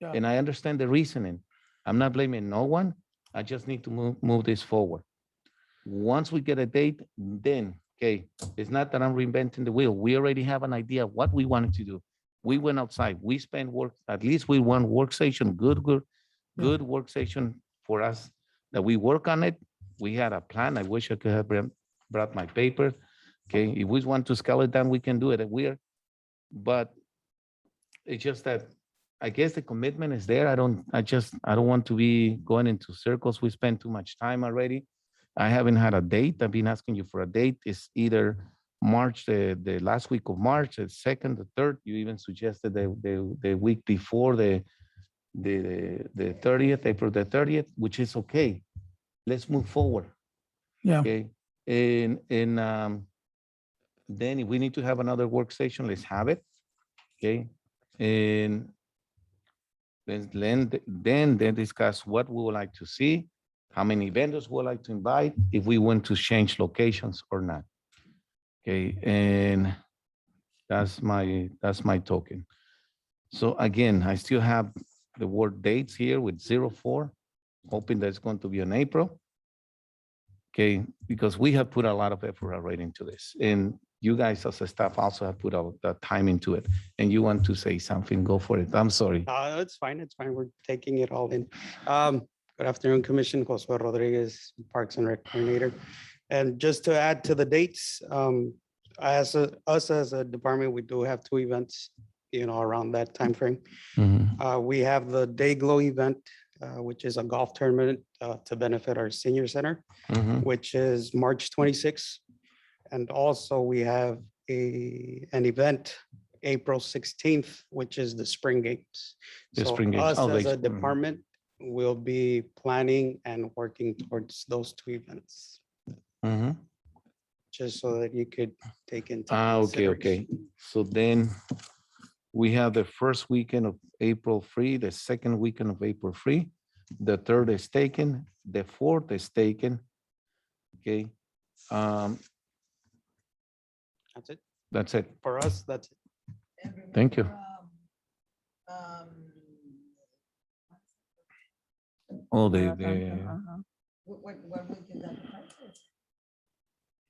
Yeah.
And I understand the reasoning. I'm not blaming no one. I just need to move this forward. Once we get a date, then, okay, it's not that I'm reinventing the wheel. We already have an idea of what we wanted to do. We went outside. We spent work, at least we one work session, good work session for us that we work on it. We had a plan. I wish I could have brought my paper. Okay, if we want to scale it down, we can do it. But it's just that I guess the commitment is there. I don't want to be going into circles. We spent too much time already. I haven't had a date. I've been asking you for a date. It's either March, the last week of March, the 2nd, the 3rd. You even suggested the week before the 30th, April the 30th, which is okay. Let's move forward.
Yeah.
Okay. And then if we need to have another work session, let's have it. Okay. And then discuss what we would like to see, how many vendors we would like to invite, if we want to change locations or not. Okay, and that's my token. So again, I still have the word dates here with 04, hoping that it's going to be in April. Okay, because we have put a lot of effort already into this, and you guys as a staff also have put all the time into it. And you want to say something, go for it. I'm sorry.
It's fine. It's fine. We're taking it all in. Good afternoon, Commission. Josue Rodriguez, Parks and Rec Coordinator. And just to add to the dates, us as a department, we do have 2 events around that timeframe.
Mhm.
We have the Day Glow event, which is a golf tournament to benefit our senior center,
Mhm.
which is March 26th. And also we have an event, April 16th, which is the Spring Games.
The
So
Spring Games.
us
Oh,
as
they-
a department will be planning and working towards those two events,
Mhm.
just so that you could take into
Okay,
consideration.
okay. So then we have the first weekend of April free, the second weekend of April free, the third is taken, the fourth is taken. Okay.
That's it.
That's it.
For us, that's it.
And
Thank you.
remember,
Oh,
Uh-huh.
what week is that?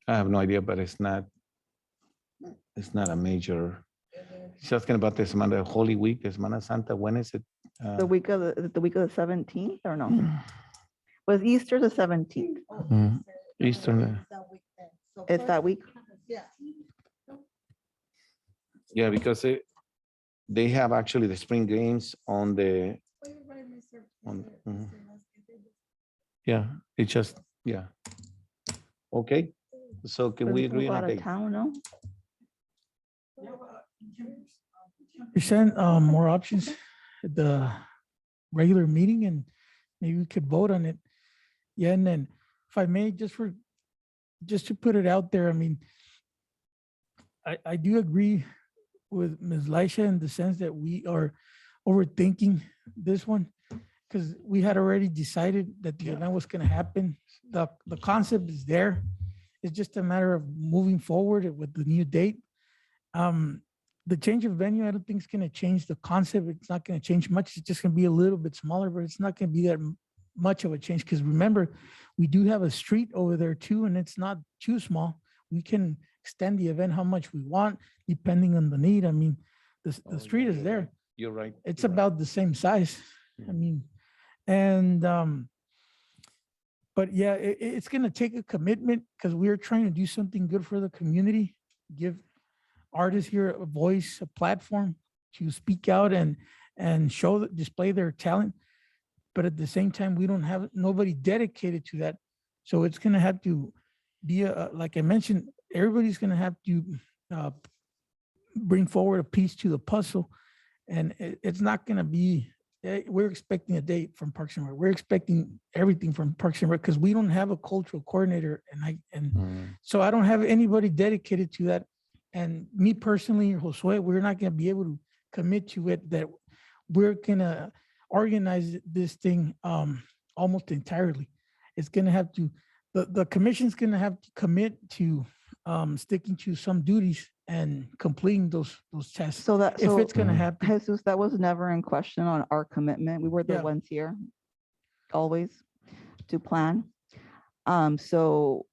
I have no idea, but it's not a major. She's asking about the Semana Holy Week, the Semana Santa. When is it?
The week of the week of the 17th or no? Was Easter the 17th?
Mhm. Eastern.
It's that week?
Yeah.
Yeah, because they have actually the spring games on the, mhm. Yeah, it just, yeah. Okay, so can we agree on
Out
a
of
date?
town, no?
Present more options at the regular meeting and maybe we could vote on it. Yeah, and then if I may, just to put it out there, I mean, I do agree with Ms. Laisha in the sense that we are overthinking this one because we had already decided that the event was going to happen. The concept is there. It's just a matter of moving forward with the new date. The change of venue, I don't think it's going to change the concept. It's not going to change much. It's just going to be a little bit smaller, but it's not going to be that much of a change because remember, we do have a street over there too, and it's not too small. We can extend the event how much we want, depending on the need. I mean, the street is there.
You're right.
It's
you're right.
about the same size. I
Mhm.
mean, and but yeah, it's gonna take a commitment because we're trying to do something good for the community, give artists here a voice, a platform to speak out and show display their talent. But at the same time, we don't have nobody dedicated to that. So it's gonna have to be like I mentioned, everybody's gonna have to bring forward a piece to the puzzle, and it's not gonna be. We're expecting a date from Parks and Rec. We're expecting everything from Parks and Rec because we don't have a cultural coordinator, and
Mhm.
so I don't have anybody dedicated to that. And me personally, Josue, we're not gonna be able to commit to it that we're gonna organize this thing almost entirely. It's gonna have to, the commission's gonna have to commit to sticking to some duties and completing those tests.
So that,
If
so
it's gonna
Mhm.
happen,
Jesus, that was never in question on our commitment. We were the
Yeah.
ones here always to plan. So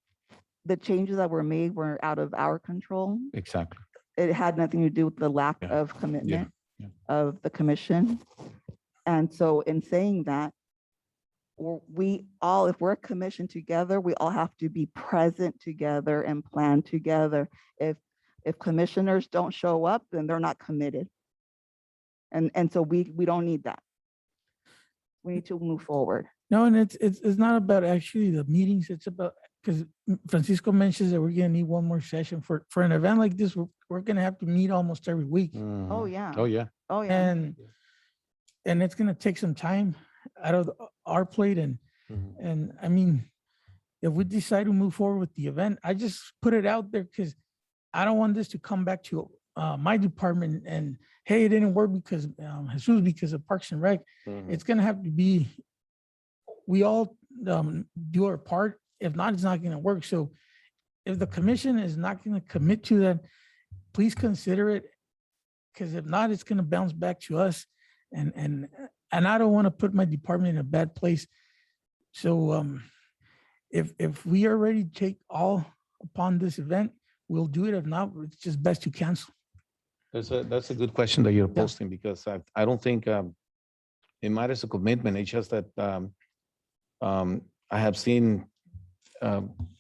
the changes that were made were out of our control.
Exactly.
It had nothing to do with the lack
Yeah.
of commitment
yeah.
of the commission. And so in saying that, we all, if we're commissioned together, we all have to be present together and plan together. If commissioners don't show up, then they're not committed. And so we don't need that. We need to move forward.
no, and it's not about actually the meetings. It's about, because Francisco mentions that we're gonna need one more session for an event like this. We're gonna have to meet almost every week.
Oh,
Mhm.
yeah.
Oh, yeah.
Oh, yeah.
And it's gonna take some time out of our plate
Mhm.
and I mean, if we decide to move forward with the event, I just put it out there because I don't want this to come back to my department and hey, it didn't work because Jesus because of Parks and Rec.
Mhm.
It's gonna have to be, we all do our part. If not, it's not gonna work. So if the commission is not gonna commit to that, please consider it. Because if not, it's gonna bounce back to us. And I don't want to put my department in a bad place. So if we are ready to take all upon this event, we'll do it. If not, it's just best to cancel.
That's a good question that you're posting because I don't think it matters a commitment. It's just that I have seen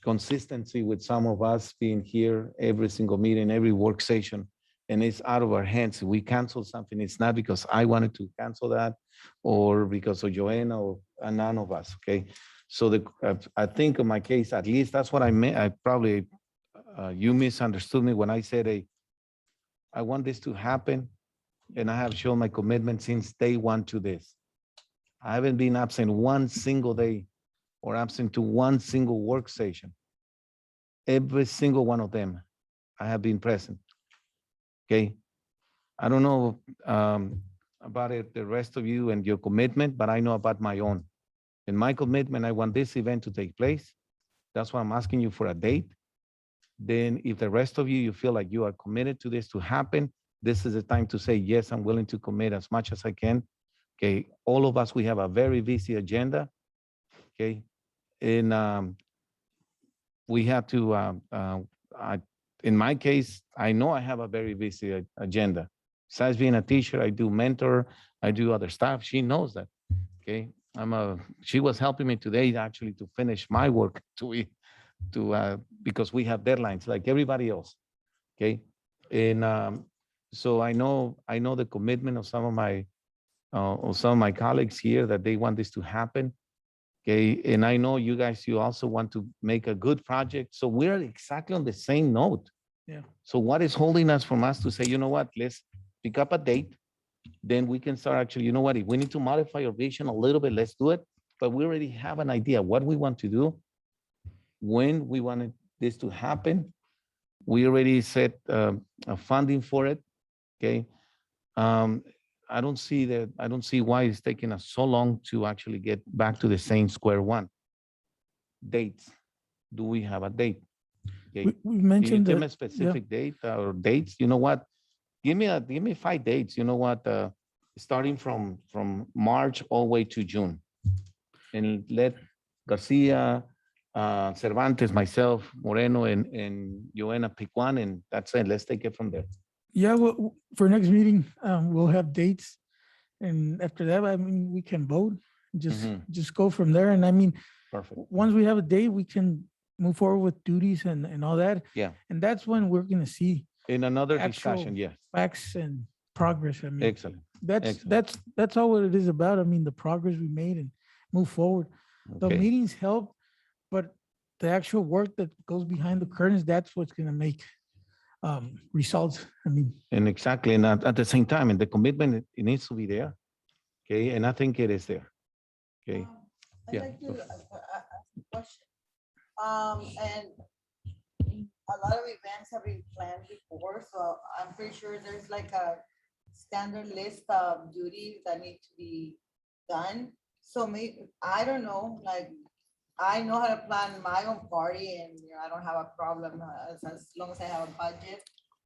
consistency with some of us being here every single meeting, every work session, and it's out of our hands. If we cancel something, it's not because I wanted to cancel that or because of Joanna or none of us, okay? So I think in my case, at least that's what I meant. I probably, you misunderstood me when I said, hey, I want this to happen, and I have shown my commitment since day one to this. I haven't been absent one single day or absent to one single work session. Every single one of them, I have been present. Okay. I don't know about it, the rest of you and your commitment, but I know about my own. In my commitment, I want this event to take place. That's why I'm asking you for a date. Then if the rest of you, you feel like you are committed to this to happen, this is the time to say, yes, I'm willing to commit as much as I can. Okay, all of us, we have a very busy agenda. Okay, and we have to, in my case, I know I have a very busy agenda. Besides being a teacher, I do mentor, I do other stuff. She knows that. Okay, she was helping me today actually to finish my work because we have deadlines like everybody else. Okay, and so I know the commitment of some of my colleagues here that they want this to happen. Okay, and I know you guys, you also want to make a good project. So we're exactly on the same note.
Yeah.
So what is holding us from us to say, you know what, let's pick up a date, then we can start actually, you know what, if we need to modify our vision a little bit, let's do it. But we already have an idea what we want to do, when we wanted this to happen. We already set a funding for it. Okay. I don't see why it's taking us so long to actually get back to the same square one. Dates. Do we have a date? Okay.
We
Can you
mentioned
give me a
that,
specific date or dates? You know what? Give me 5 dates. You know what? Starting from March all the way to June, and let Garcia, Cervantes, myself, Moreno, and Joanna pick one, and that's it. Let's take it from there.
yeah, well, for next meeting, we'll have dates. And after that, I mean, we can vote, just go from there. And I mean,
Perfect.
once we have a date, we can move forward with duties and all that.
Yeah.
And that's when we're gonna see
In another
actual
discussion, yes.
facts and progress. I mean,
Excellent. Excellent.
that's all what it is about. I mean, the progress we made and move forward. The
Okay.
meetings help, but the actual work that goes behind the curtains, that's what's gonna make results. I mean,
And exactly, and at the same time, and the commitment, it needs to be there. Okay, and I think it is there. Okay.
I'd
Yeah.
like to ask a question. And a lot of events have been planned before, so I'm pretty sure there's like a standard list of duties that need to be done. So maybe, I don't know, like, I know how to plan my own party and, you know, I don't have a problem as long as I have a budget,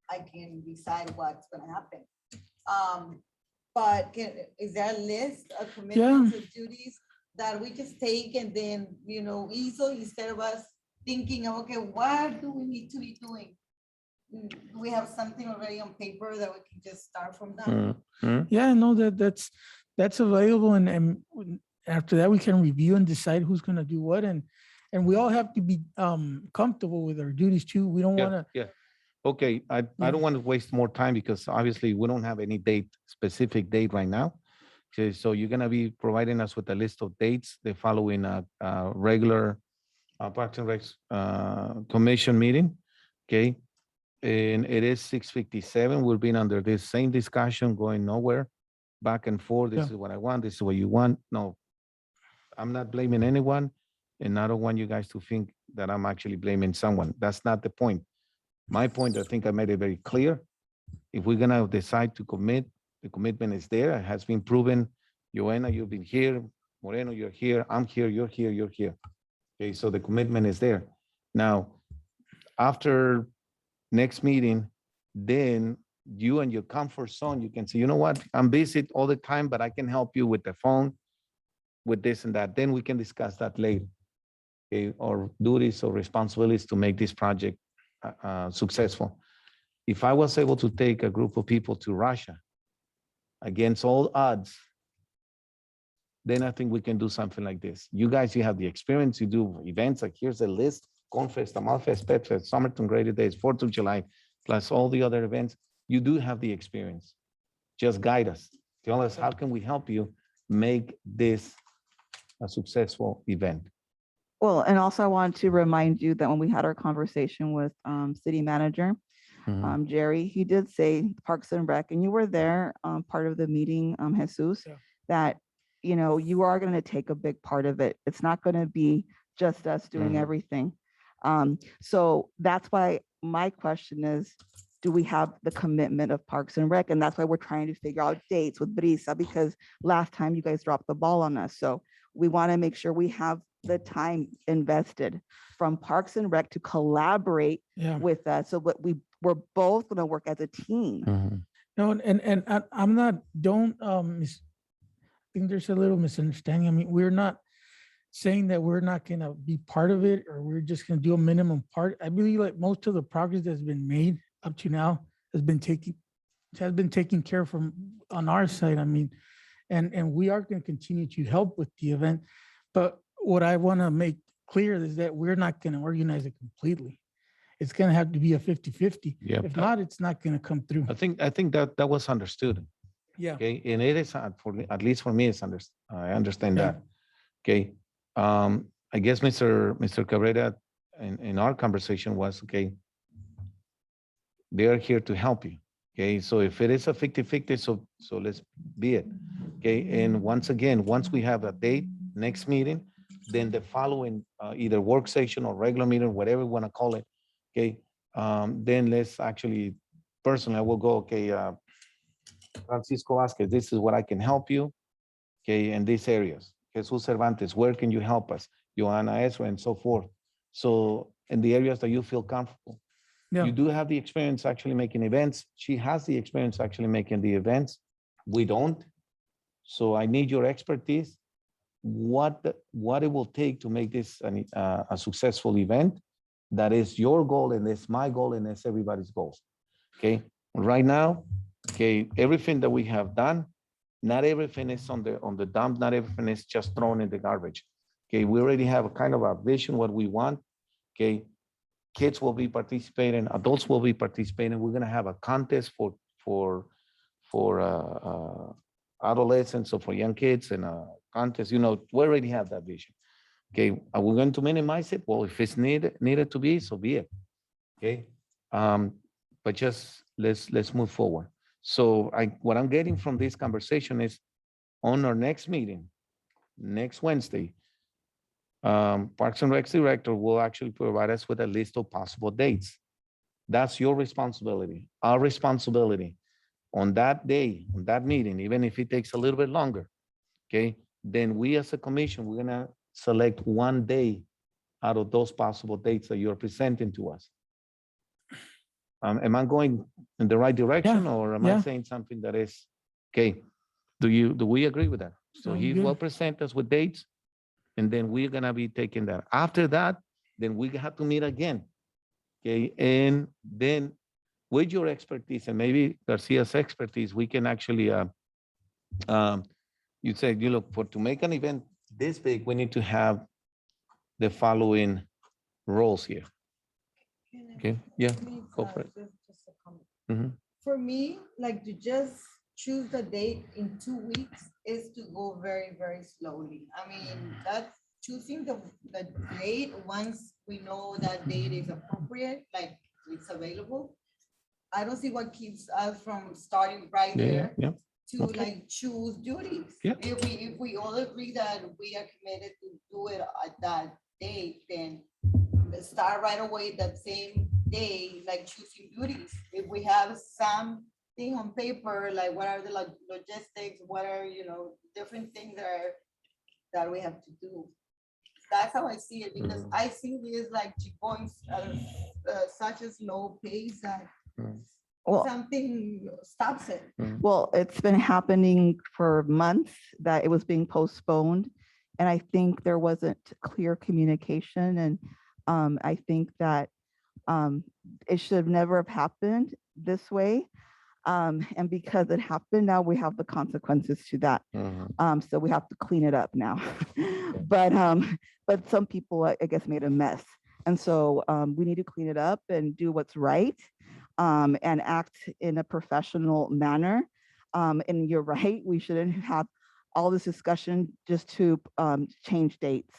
I can decide what's gonna happen. But is there a list of commitments of duties that we just take and then, you know, easily instead of us thinking, okay, what do we need to be doing? Do we have something already on paper that we can just start from that?
yeah, no, that's available. And after that, we can review and decide who's gonna do what. And we all have to be comfortable with our duties too. We don't
Yeah,
wanna,
yeah. Okay, I don't want to waste more time because obviously we don't have any specific date right now. Okay, so you're gonna be providing us with a list of dates, the following regular Parks and Recs commission meeting. Okay, and it is 6:57. We've been under this same discussion, going nowhere, back and forth. This
Yeah.
is what I want. This is what you want. No, I'm not blaming anyone, and I don't want you guys to think that I'm actually blaming someone. That's not the point. My point, I think I made it very clear. If we're gonna decide to commit, the commitment is there. It has been proven. Joanna, you've been here. Moreno, you're here. I'm here. You're here. You're here. Okay, so the commitment is there. Now, after next meeting, then you and your comfort zone, you can say, you know what, I'm busy all the time, but I can help you with the phone, with this and that. Then we can discuss that later. Okay, or duties or responsibilities to make this project successful. If I was able to take a group of people to Russia against all odds, then I think we can do something like this. You guys, you have the experience, you do events, like here's a list, Confest, Amalfest, Petfest, Summerton Greater Days, 4th of July, plus all the other events. You do have the experience. Just guide us. Tell us, how can we help you make this a successful event?
Well, and also I want to remind you that when we had our conversation with city manager, Jerry, he did say Parks and Rec, and you were there, part of the meeting, Jesus,
Yeah.
that, you know, you are going to take a big part of it. It's not going to be just us doing
Mhm.
everything. So that's why my question is, do we have the commitment of Parks and Rec? And that's why we're trying to figure out dates with Brisa, because last time you guys dropped the ball on us. So we want to make sure we have the time invested from Parks and Rec to collaborate
Yeah.
with us. So what we're both going to work as a team.
Mhm.
No, and I'm not, don't, I think there's a little misunderstanding. I mean, we're not saying that we're not gonna be part of it, or we're just gonna do a minimum part. I believe like most of the progress that's been made up to now has been taken care of from on our side. I mean, and we are gonna continue to help with the event. But what I wanna make clear is that we're not gonna organize it completely. It's gonna have to be a 50-50.
Yeah.
If not, it's not gonna come through.
I think that was understood.
Yeah.
Okay, and it is, for me, at least for me, I understand
Yeah.
that. Okay, I guess Mr. Cabrera, in our conversation was, okay, they are here to help you. Okay, so if it is a 50-50, so let's be it. Okay, and once again, once we have a date, next meeting, then the following, either work session or regular meeting, whatever you want to call it, okay, then let's actually, personally, I will go, okay, Francisco Vasquez, this is what I can help you, okay, in these areas. Jesus Cervantes, where can you help us? Joanna Ezra, and so forth. So in the areas that you feel comfortable.
Yeah.
You do have the experience actually making events. She has the experience actually making the events. We don't. So I need your expertise. What it will take to make this a successful event. That is your goal, and it's my goal, and it's everybody's goals. Okay. Right now, okay, everything that we have done, not everything is on the dump. Not everything is just thrown in the garbage. Okay. We already have a kind of a vision what we want. Okay. Kids will be participating, adults will be participating. We're gonna have a contest for adolescents or for young kids, and a contest. You know, we already have that vision. Okay, are we going to minimize it? Well, if it's needed to be, so be it. Okay, but just let's move forward. So what I'm getting from this conversation is, on our next meeting, next Wednesday, Parks and Recs director will actually provide us with a list of possible dates. That's your responsibility. Our responsibility on that day, on that meeting, even if it takes a little bit longer, okay, then we as a commission, we're gonna select one day out of those possible dates that you're presenting to us. Am I going in the right direction, or am I
yeah.
saying something that is, okay, do we agree with that? So
Sounds
he
good.
will present us with dates, and then we're gonna be taking that. After that, then we have to meet again. Okay, and then with your expertise and maybe Garcia's expertise, we can actually, you said, you look, to make an event this big, we need to have the following roles here. Okay, yeah, go for it.
Just a comment.
Mhm.
For me, like, to just choose the date in 2 weeks is to go very, very slowly. I mean, that's choosing the date once we know that date is appropriate, like it's available. I don't see what keeps us from starting right
Yeah,
there
yeah.
to
Okay.
like choose duties.
Yeah.
If we all agree that we are committed to do it at that date, then let's start right away that same day, like choosing duties. If we have something on paper, like what are the logistics, what are, different things that we have to do. That's how I see it, because I see this like going such a slow pace that
Well,
something stops it.
well, it's been happening for months that it was being postponed. And I think there wasn't clear communication. And I think that it should never have happened this way. And because it happened, now we have the consequences to that. So we have to clean it up now. But some people, I guess, made a mess. And so we need to clean it up and do what's right. and act in a professional manner. And you're right, we shouldn't have all this discussion just to change dates.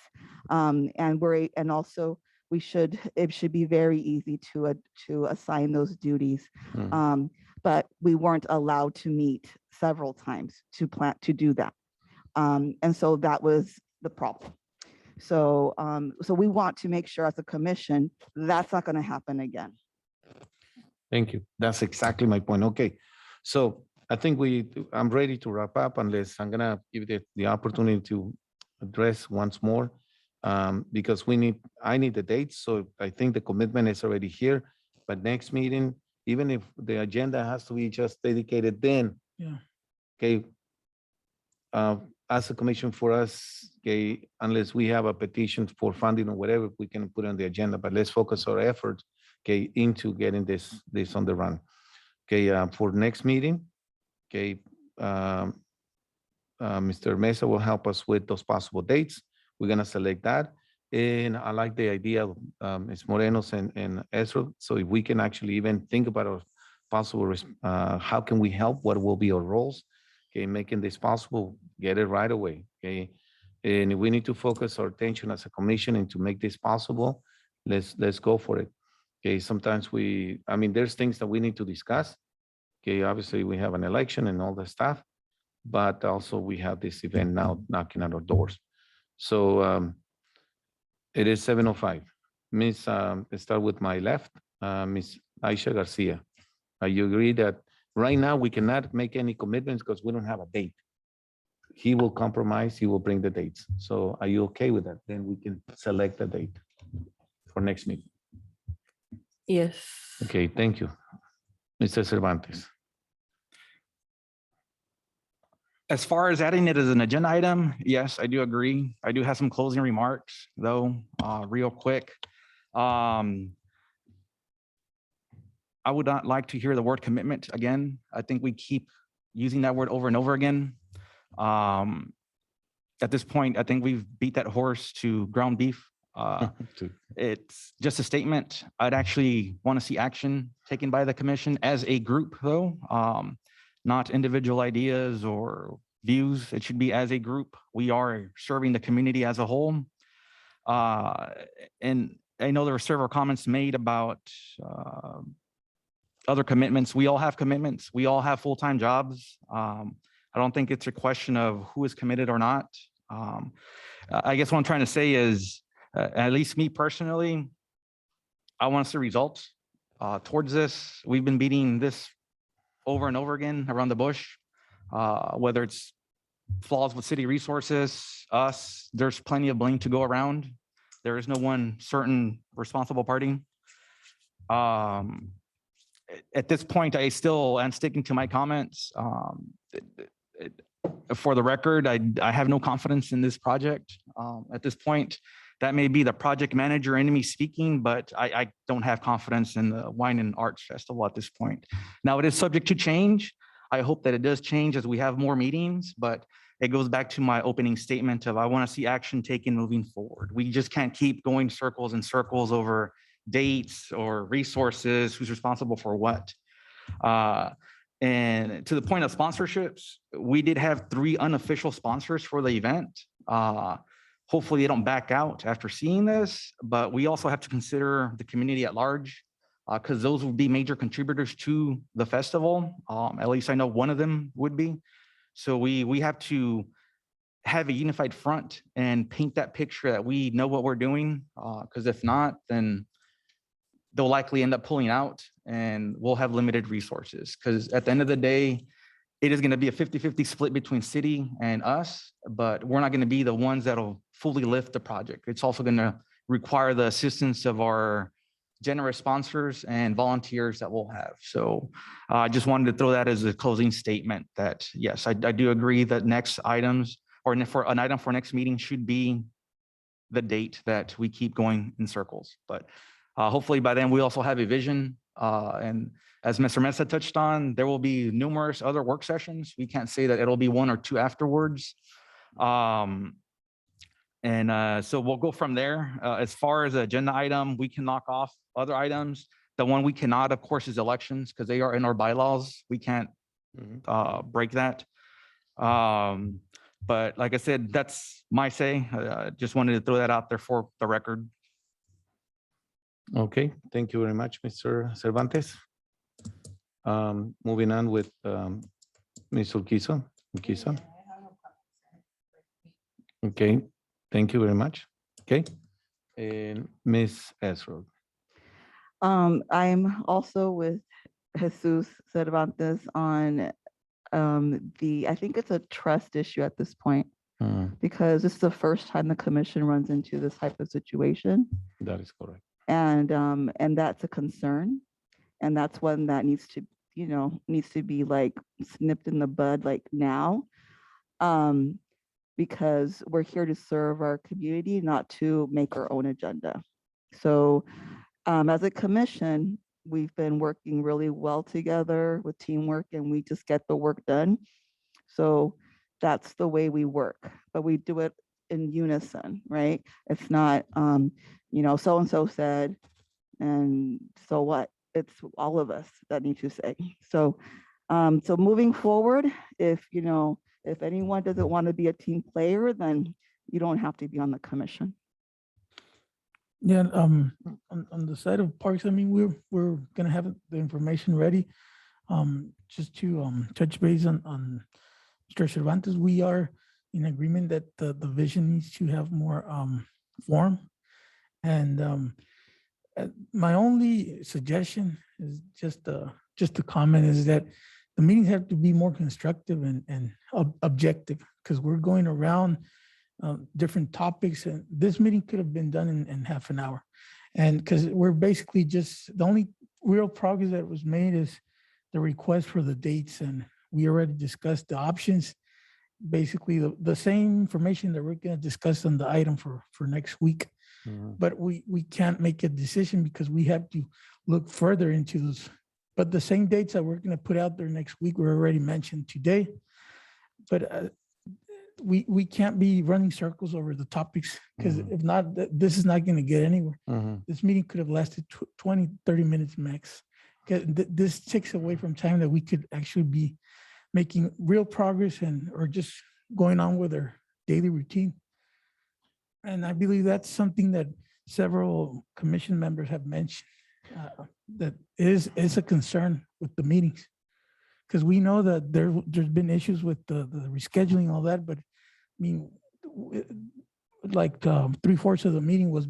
And also it should be very easy to assign those duties.
Mm.
But we weren't allowed to meet several times to do that. And so that was the problem. So we want to make sure as a commission, that's not going to happen again.
Thank you. That's exactly my point. Okay. So I think I'm ready to wrap up unless I'm gonna give the opportunity to address once more. Because I need the dates. So I think the commitment is already here, but next meeting, even if the agenda has to be just dedicated then.
Yeah.
Okay. As a commission for us, okay, unless we have a petition for funding or whatever, we can put it on the agenda, but let's focus our efforts, okay, into getting this on the run. Okay, for next meeting, okay, Mr. Mesa will help us with those possible dates. We're gonna select that. And I like the idea of Ms. Morenos and Ezra. So if we can actually even think about our possible, how can we help? What will be our roles? Okay, making this possible, get it right away. Okay, and if we need to focus our attention as a commission and to make this possible, let's go for it. Okay, sometimes there's things that we need to discuss. Okay, obviously we have an election and all the stuff, but also we have this event now knocking at our doors. So it is 7:05. Miss, start with my left, Miss Aisha Garcia. You agree that right now we cannot make any commitments because we don't have a date. He will compromise, he will bring the dates. So are you okay with that? Then we can select the date for next meeting.
Yes.
Okay, thank you. Mr. Cervantes.
As far as adding it as an agenda item, yes, I do agree. I do have some closing remarks though, real quick. I would not like to hear the word commitment again. I think we keep using that word over and over again. At this point, I think we've beat that horse to ground beef. It's just a statement. I'd actually want to see action taken by the commission as a group though, not individual ideas or views. It should be as a group. We are serving the community as a whole. And I know there were several comments made about other commitments. We all have commitments. We all have full-time jobs. I don't think it's a question of who is committed or not. I guess what I'm trying to say is, at least me personally, I want to see results towards this. We've been beating this over and over again around the bush, whether it's flaws with city resources, us, there's plenty of blame to go around. There is no one certain responsible party. At this point, I still am sticking to my comments. For the record, I have no confidence in this project. At this point, that may be the project manager in me speaking, but I don't have confidence in the Wine and Arts Festival at this point. Now, it is subject to change. I hope that it does change as we have more meetings, but it goes back to my opening statement of I want to see action taken moving forward. We just can't keep going circles and circles over dates or resources, who's responsible for what. And to the point of sponsorships, we did have 3 unofficial sponsors for the event. Hopefully they don't back out after seeing this, but we also have to consider the community at large because those will be major contributors to the festival. At least I know one of them would be. So we have to have a unified front and paint that picture that we know what we're doing, because if not, then they'll likely end up pulling out and we'll have limited resources. Because at the end of the day, it is going to be a 50-50 split between city and us, but we're not going to be the ones that'll fully lift the project. It's also going to require the assistance of our generous sponsors and volunteers that we'll have. So I just wanted to throw that as a closing statement that, yes, I do agree that next items or for an item for next meeting should be the date that we keep going in circles. But hopefully by then we also have a vision. And as Mr. Mesa touched on, there will be numerous other work sessions. We can't say that it'll be 1 or 2 afterwards. So we'll go from there. As far as the agenda item, we can knock off other items. The one we cannot, of course, is elections because they are in our bylaws. We can't break that. But like I said, that's my say. Just wanted to throw that out there for the record.
Okay, thank you very much, Mr. Cervantes. Moving on with Ms. Urquiza. Urquiza. Okay, thank you very much. Okay, and Ms. Ezra.
I'm also with Jesus Cervantes on I think it's a trust issue at this point, because this is the first time the commission runs into this type of situation.
That is correct.
And that's a concern. And that's one that needs to be like snipped in the bud like now. Because we're here to serve our community, not to make our own agenda. So as a commission, we've been working really well together with teamwork, and we just get the work done. So that's the way we work, but we do it in unison, right? It's not, so-and-so said, and so what? It's all of us that need to say. So, so moving forward, if anyone doesn't want to be a team player, then you don't have to be on the commission.
Yeah, on the side of parks, I mean, we're gonna have the information ready. Just to touch base on Mr. Cervantes, we are in agreement that the vision needs to have more form. And my only suggestion is just a comment is that the meetings have to be more constructive and objective, because we're going around different topics, and this meeting could have been done in half an hour. And because we're basically just, the only real progress that was made is the request for the dates, and we already discussed the options. Basically the same information that we're going to discuss on the item for next week. But we can't make a decision because we have to look further into those. But the same dates that we're going to put out there next week were already mentioned today. But we can't be running circles over the topics, because if not, this is not going to get anywhere. This meeting could have lasted 20, 30 minutes max. This takes away from time that we could actually be making real progress or just going on with our daily routine. And I believe that's something that several commission members have mentioned, that is a concern with the meetings. Because we know that there's been issues with the rescheduling and all that, but I mean, like 3/4 of the meeting was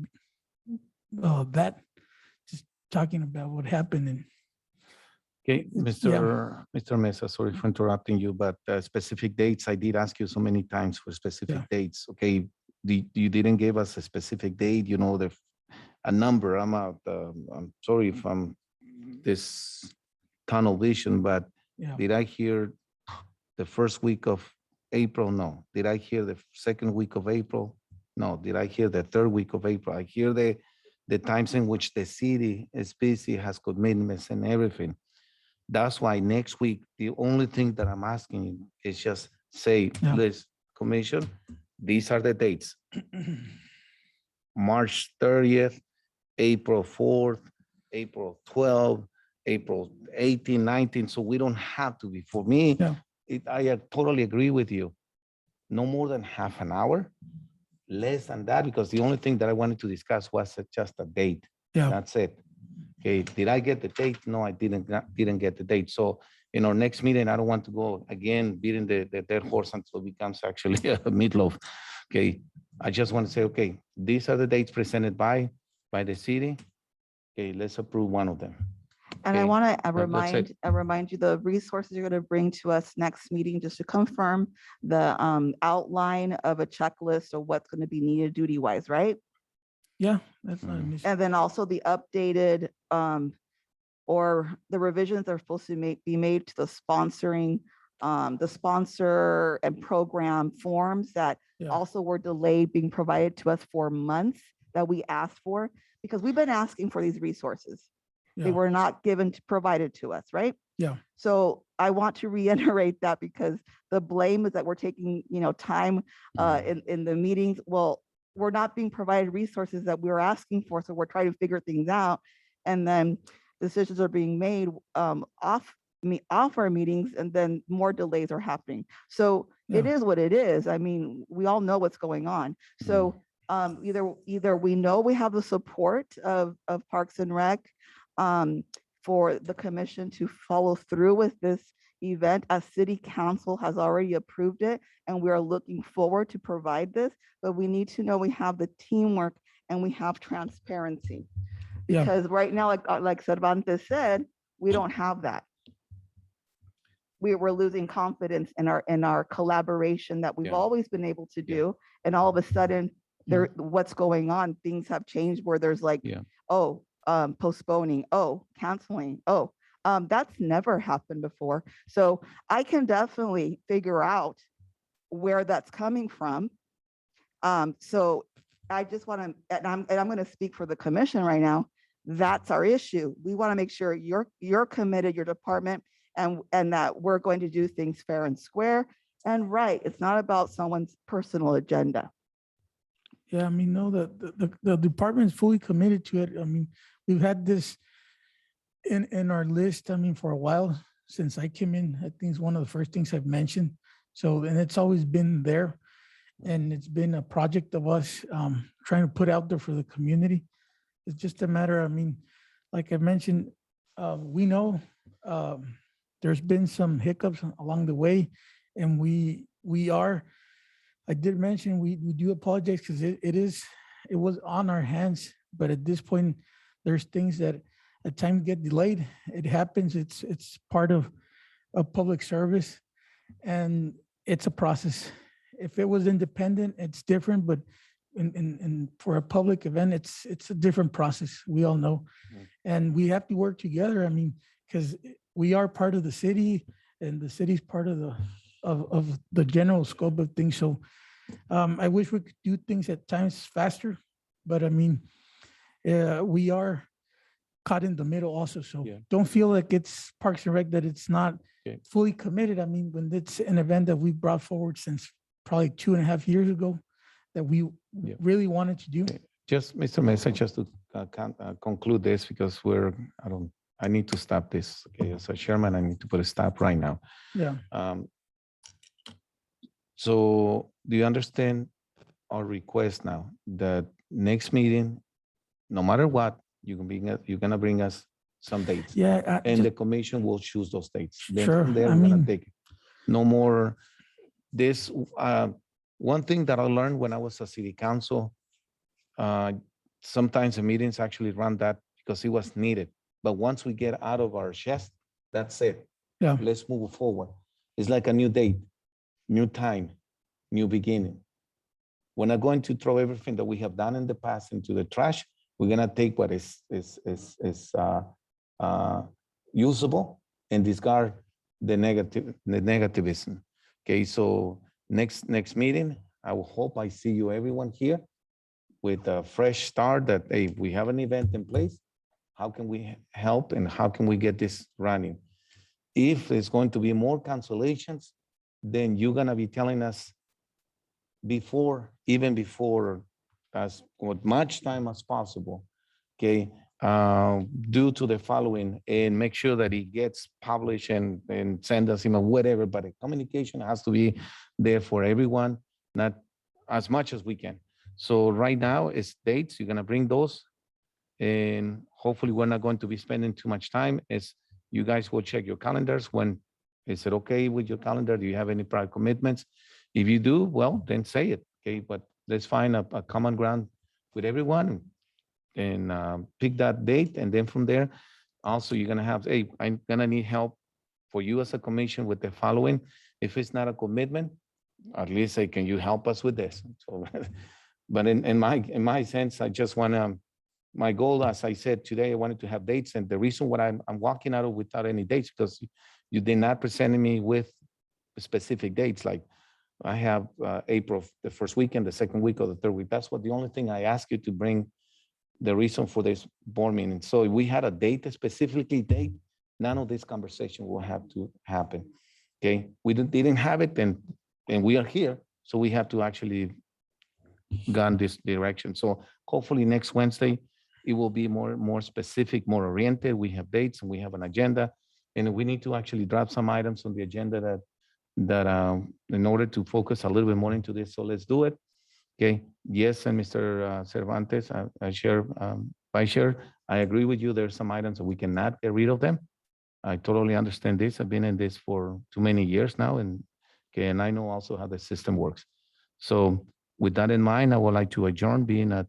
that, just talking about what happened. And
Okay, Mr. Mesa, sorry for interrupting you, but specific dates, I did ask you so many times for specific dates. Okay, you didn't give us a specific date, a number. I'm sorry if I'm this tunnel vision, but did I hear the first week of April? No. Did I hear the second week of April? No. Did I hear the third week of April? I hear the times in which the city is busy, has commitments and everything. That's why next week, the only thing that I'm asking you is just say, please, commission, these are the dates. March 30th, April 4th, April 12th, April 18, 19. So we don't have to be, for me, I totally agree with you. No more than half an hour, less than that, because the only thing that I wanted to discuss was just a date. That's it. Okay, did I get the date? No, I didn't get the date. So in our next meeting, I don't want to go again beating the dead horse until it becomes actually a meatloaf. Okay, I just want to say, okay, these are the dates presented by the city. Okay, let's approve one of them.
And I want to remind you the resources you're going to bring to us next meeting, just to confirm the outline of a checklist of what's going to be needed duty wise, right?
Yeah, that's not an issue.
And then also the updated or the revisions that are supposed to be made to the sponsoring, the sponsor and program forms that also were delayed being provided to us for months that we asked for, because we've been asking for these resources. They were not provided to us, right?
Yeah.
So I want to reiterate that, because the blame is that we're taking, time in the meetings. Well, we're not being provided resources that we were asking for, so we're trying to figure things out. And then decisions are being made off our meetings, and then more delays are happening. So it
Yeah.
is what it is. I mean, we all know what's going on. So either we know we have the support of Parks and Rec for the commission to follow through with this event, as city council has already approved it, and we are looking forward to provide this, but we need to know we have the teamwork and we have transparency.
Yeah.
Because right now, like Cervantes said, we don't have that. We're losing confidence in our collaboration that we've
Yeah.
always been able to do. And all of a sudden, what's going on? Things have changed where there's like, postponing, canceling, that's never happened before. So I can definitely figure out where that's coming from. So I just want to, and I'm going to speak for the commission right now. That's our issue. We want to make sure you're committed, your department, and that we're going to do things fair and square and right. It's not about someone's personal agenda.
Yeah, I mean, no, the department is fully committed to it. I mean, we've had this in our list, I mean, for a while, since I came in. I think it's one of the first things I've mentioned. So, and it's always been there. And it's been a project of us trying to put out there for the community. It's just a matter, I mean, like I mentioned, we know there's been some hiccups along the way, and we are, I did mention, we do apologize because it was on our hands, but at this point, there's things that at times get delayed. It happens. It's part of public service, and it's a process. If it was independent, it's different, but in for a public event, it's a different process. We all know, and we have to work together. I mean, because we are part of the city, and the city's part of the general scope of things. So I wish we could do things at times faster, but I mean, we are caught in the middle also. So don't feel like it's Parks and Rec that it's not fully committed. I mean, when it's an event that we brought forward since probably 2.5 years ago that we really wanted to do.
Just Mr. Mesa, just to conclude this, because I need to stop this. Okay, as a chairman, I need to put a stop right now.
Yeah.
So do you understand our request now that next meeting, no matter what, you're gonna bring us some dates?
Yeah.
And the commission will choose those dates. Then
Sure,
from there,
I
we're gonna
mean-
take it. No more this. One thing that I learned when I was a city council, sometimes the meetings actually run that because it was needed. But once we get out of our chest, that's it.
Yeah.
Let's move forward. It's like a new date, new time, new beginning. We're not going to throw everything that we have done in the past into the trash. We're gonna take what is usable and discard the negativism. Okay, so next meeting, I will hope I see you everyone here with a fresh start that, hey, we have an event in place. How can we help and how can we get this running? If there's going to be more cancellations, then you're gonna be telling us even before, as much time as possible, okay? Due to the following, and make sure that it gets published and send us email, whatever, but the communication has to be there for everyone, not as much as we can. So right now it's dates, you're gonna bring those, and hopefully we're not going to be spending too much time. As you guys will check your calendars. When is it okay with your calendar? Do you have any prior commitments? If you do, well, then say it, okay? But let's find a common ground with everyone and pick that date. And then from there, also you're gonna have, hey, I'm gonna need help for you as a commission with the following. If it's not a commitment, at least say, can you help us with this? So, but in my sense, I just wanna, my goal, as I said today, I wanted to have dates. And the reason why I'm walking out of without any dates, because you did not present me with specific dates. Like I have April, the first weekend, the second week, or the third week. That's what the only thing I ask you to bring the reason for this board meeting. So if we had a date, specifically date, none of this conversation will have to happen. Okay, we didn't have it, and we are here, so we have to actually go in this direction. So hopefully next Wednesday, it will be more specific, more oriented. We have dates and we have an agenda, and we need to actually drop some items on the agenda that in order to focus a little bit more into this. So let's do it. Okay. Yes, and Mr. Cervantes, I share, Vice Chair, I agree with you. There's some items that we cannot get rid of them. I totally understand this. I've been in this for too many years now, and okay, and I know also how the system works. So with that in mind, I would like to adjourn, being at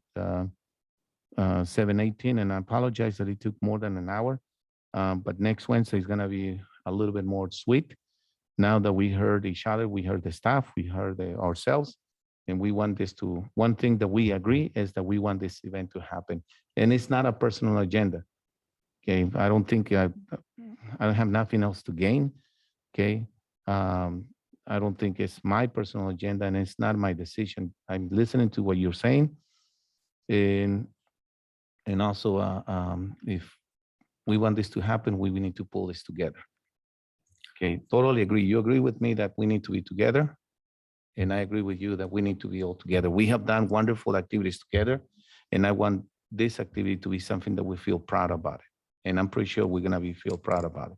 7:18, and I apologize that it took more than an hour. But next Wednesday is going to be a little bit more sweet. Now that we heard each other, we heard the staff, we heard ourselves, and we want this to, one thing that we agree is that we want this event to happen. And it's not a personal agenda. Okay, I don't think I don't have nothing else to gain. Okay, I don't think it's my personal agenda, and it's not my decision. I'm listening to what you're saying, and also if we want this to happen, we need to pull this together. Okay, totally agree. You agree with me that we need to be together, and I agree with you that we need to be all together. We have done wonderful activities together, and I want this activity to be something that we feel proud about it. And I'm pretty sure we're gonna feel proud about it.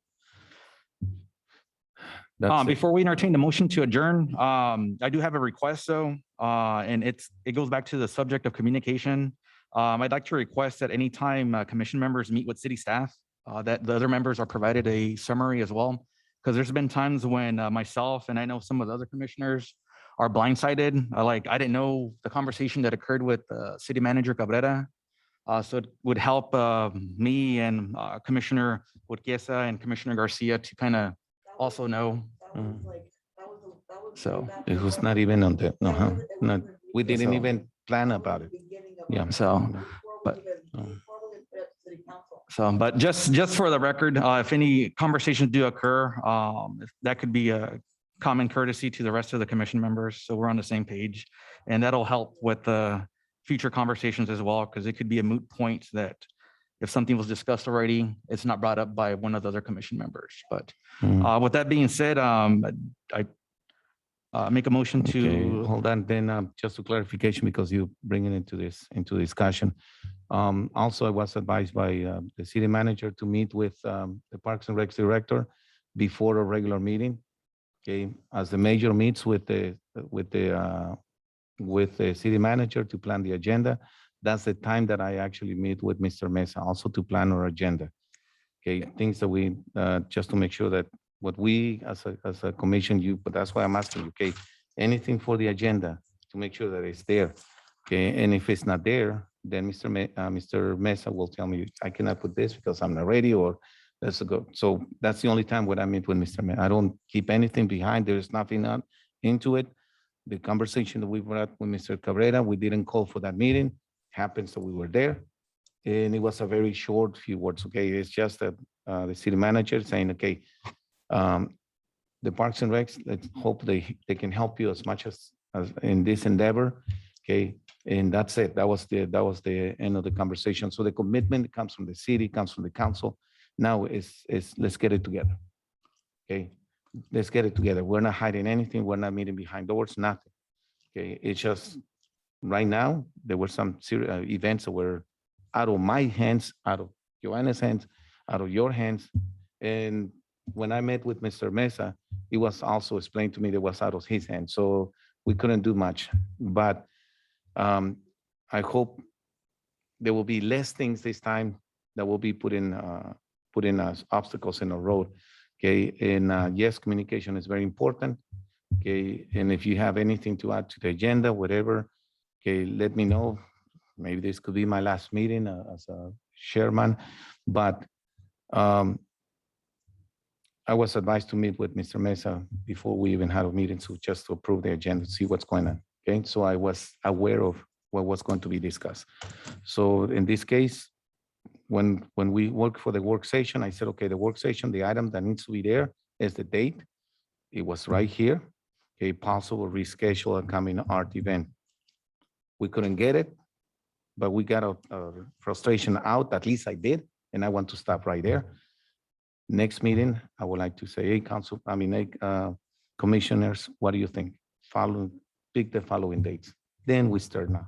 That's it.
Before we entertain the motion to adjourn, I do have a request though, and it goes back to the subject of communication. I'd like to request that anytime commission members meet with city staff, that the other members are provided a summary as well. Because there's been times when myself and I know some of the other commissioners are blindsided. I didn't know the conversation that occurred with City Manager Cabrera. So it would help me and Commissioner Urquiza and Commissioner Garcia to kind of also know. So
It was not even on the, no, we didn't
So-
even plan about it. Yeah.
So, but just for the record, if any conversations do occur, that could be a common courtesy to the rest of the commission members. So we're on the same page, and that'll help with the future conversations as well, because it could be a moot point that if something was discussed already, it's not brought up by one of the other commission members. But with that being said, I make a motion
Okay,
to,
hold on, then just a clarification, because you bring it into discussion. Also, I was advised by the city manager to meet with the Parks and Recs director before a regular meeting. Okay, as the major meets with the city manager to plan the agenda, that's the time that I actually meet with Mr. Mesa also to plan our agenda. Okay, things that we just to make sure that what we as a commission, but that's why I'm asking you, okay, anything for the agenda to make sure that it's there. Okay, and if it's not there, then Mr. Mesa will tell me, I cannot put this because I'm not ready, or let's go. So that's the only time when I meet with Mr. Mesa. I don't keep anything behind. There's nothing into it. The conversation that we brought with Mr. Cabrera, we didn't call for that meeting. Happens that we were there. And it was a very short few words, okay? It's just that the city manager saying, okay, the Parks and Recs, let's hope they can help you as much as in this endeavor, okay? And that's it. That was the end of the conversation. So the commitment comes from the city, comes from the council. Now is let's get it together, okay? Let's get it together. We're not hiding anything. We're not meeting behind doors, nothing. Okay, it's just right now, there were some events that were out of my hands, out of Joanna's hands, out of your hands. And when I met with Mr. Mesa, it was also explained to me that it was out of his hands. So we couldn't do much. But I hope there will be less things this time that will be putting obstacles in our road. Okay, and yes, communication is very important. Okay, and if you have anything to add to the agenda, whatever, okay, let me know. Maybe this could be my last meeting as a chairman, but I was advised to meet with Mr. Mesa before we even had a meeting, so just to approve the agenda, see what's going on. Okay, so I was aware of what was going to be discussed. So in this case, when we work for the work session, I said, okay, the work session, the item that needs to be there is the date. It was right here. Okay, possible reschedule a coming art event. We couldn't get it, but we got a frustration out, at least I did, and I want to stop right there. Next meeting, I would like to say, hey, commissioners, what do you think? Pick the following dates. Then we start now.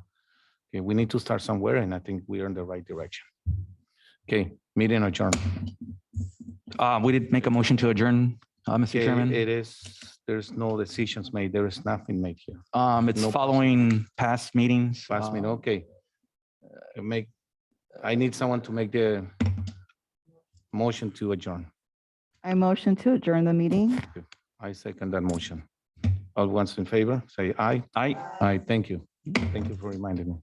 Okay, we need to start somewhere, and I think we are in the right direction. Okay, meeting adjourned.
We did make a motion to adjourn, Mr.
Okay,
Chairman.
it is, there's no decisions made. There is nothing made here.
It's
no
following past meetings.
Last minute, okay. I need someone to make the motion to adjourn.
I motion to adjourn the meeting.
I second that motion. All ones in favor, say aye.
Aye.
Aye, thank you. Thank you for reminding me.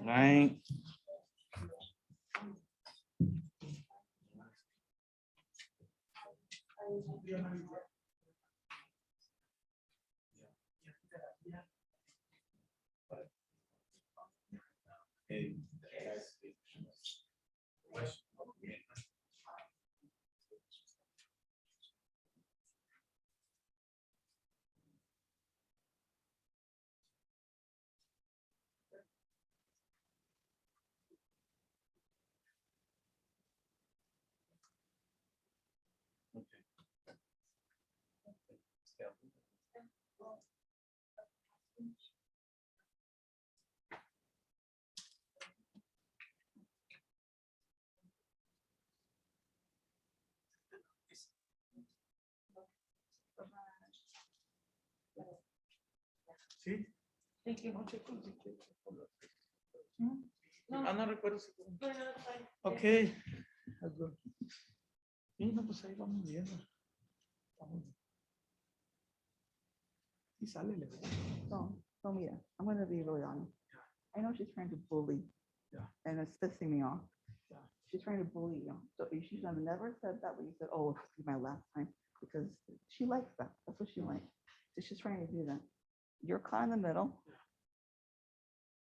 Right.
Sí. No recuerdo si. Ok. Sí, no, pues ahí vamos viendo. Y sale.
So mira, I'm gonna be really honest. I know she's trying to bully.
Yeah.
And it's pissing me off.
Yeah.
She's trying to bully you. So you should have never said that when you said, oh, it'll be my last time, because she likes that. That's what she likes. So she's trying to do that. You're caught in the middle.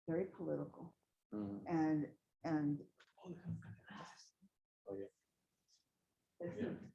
Very political. And
Oh, yeah.
it's-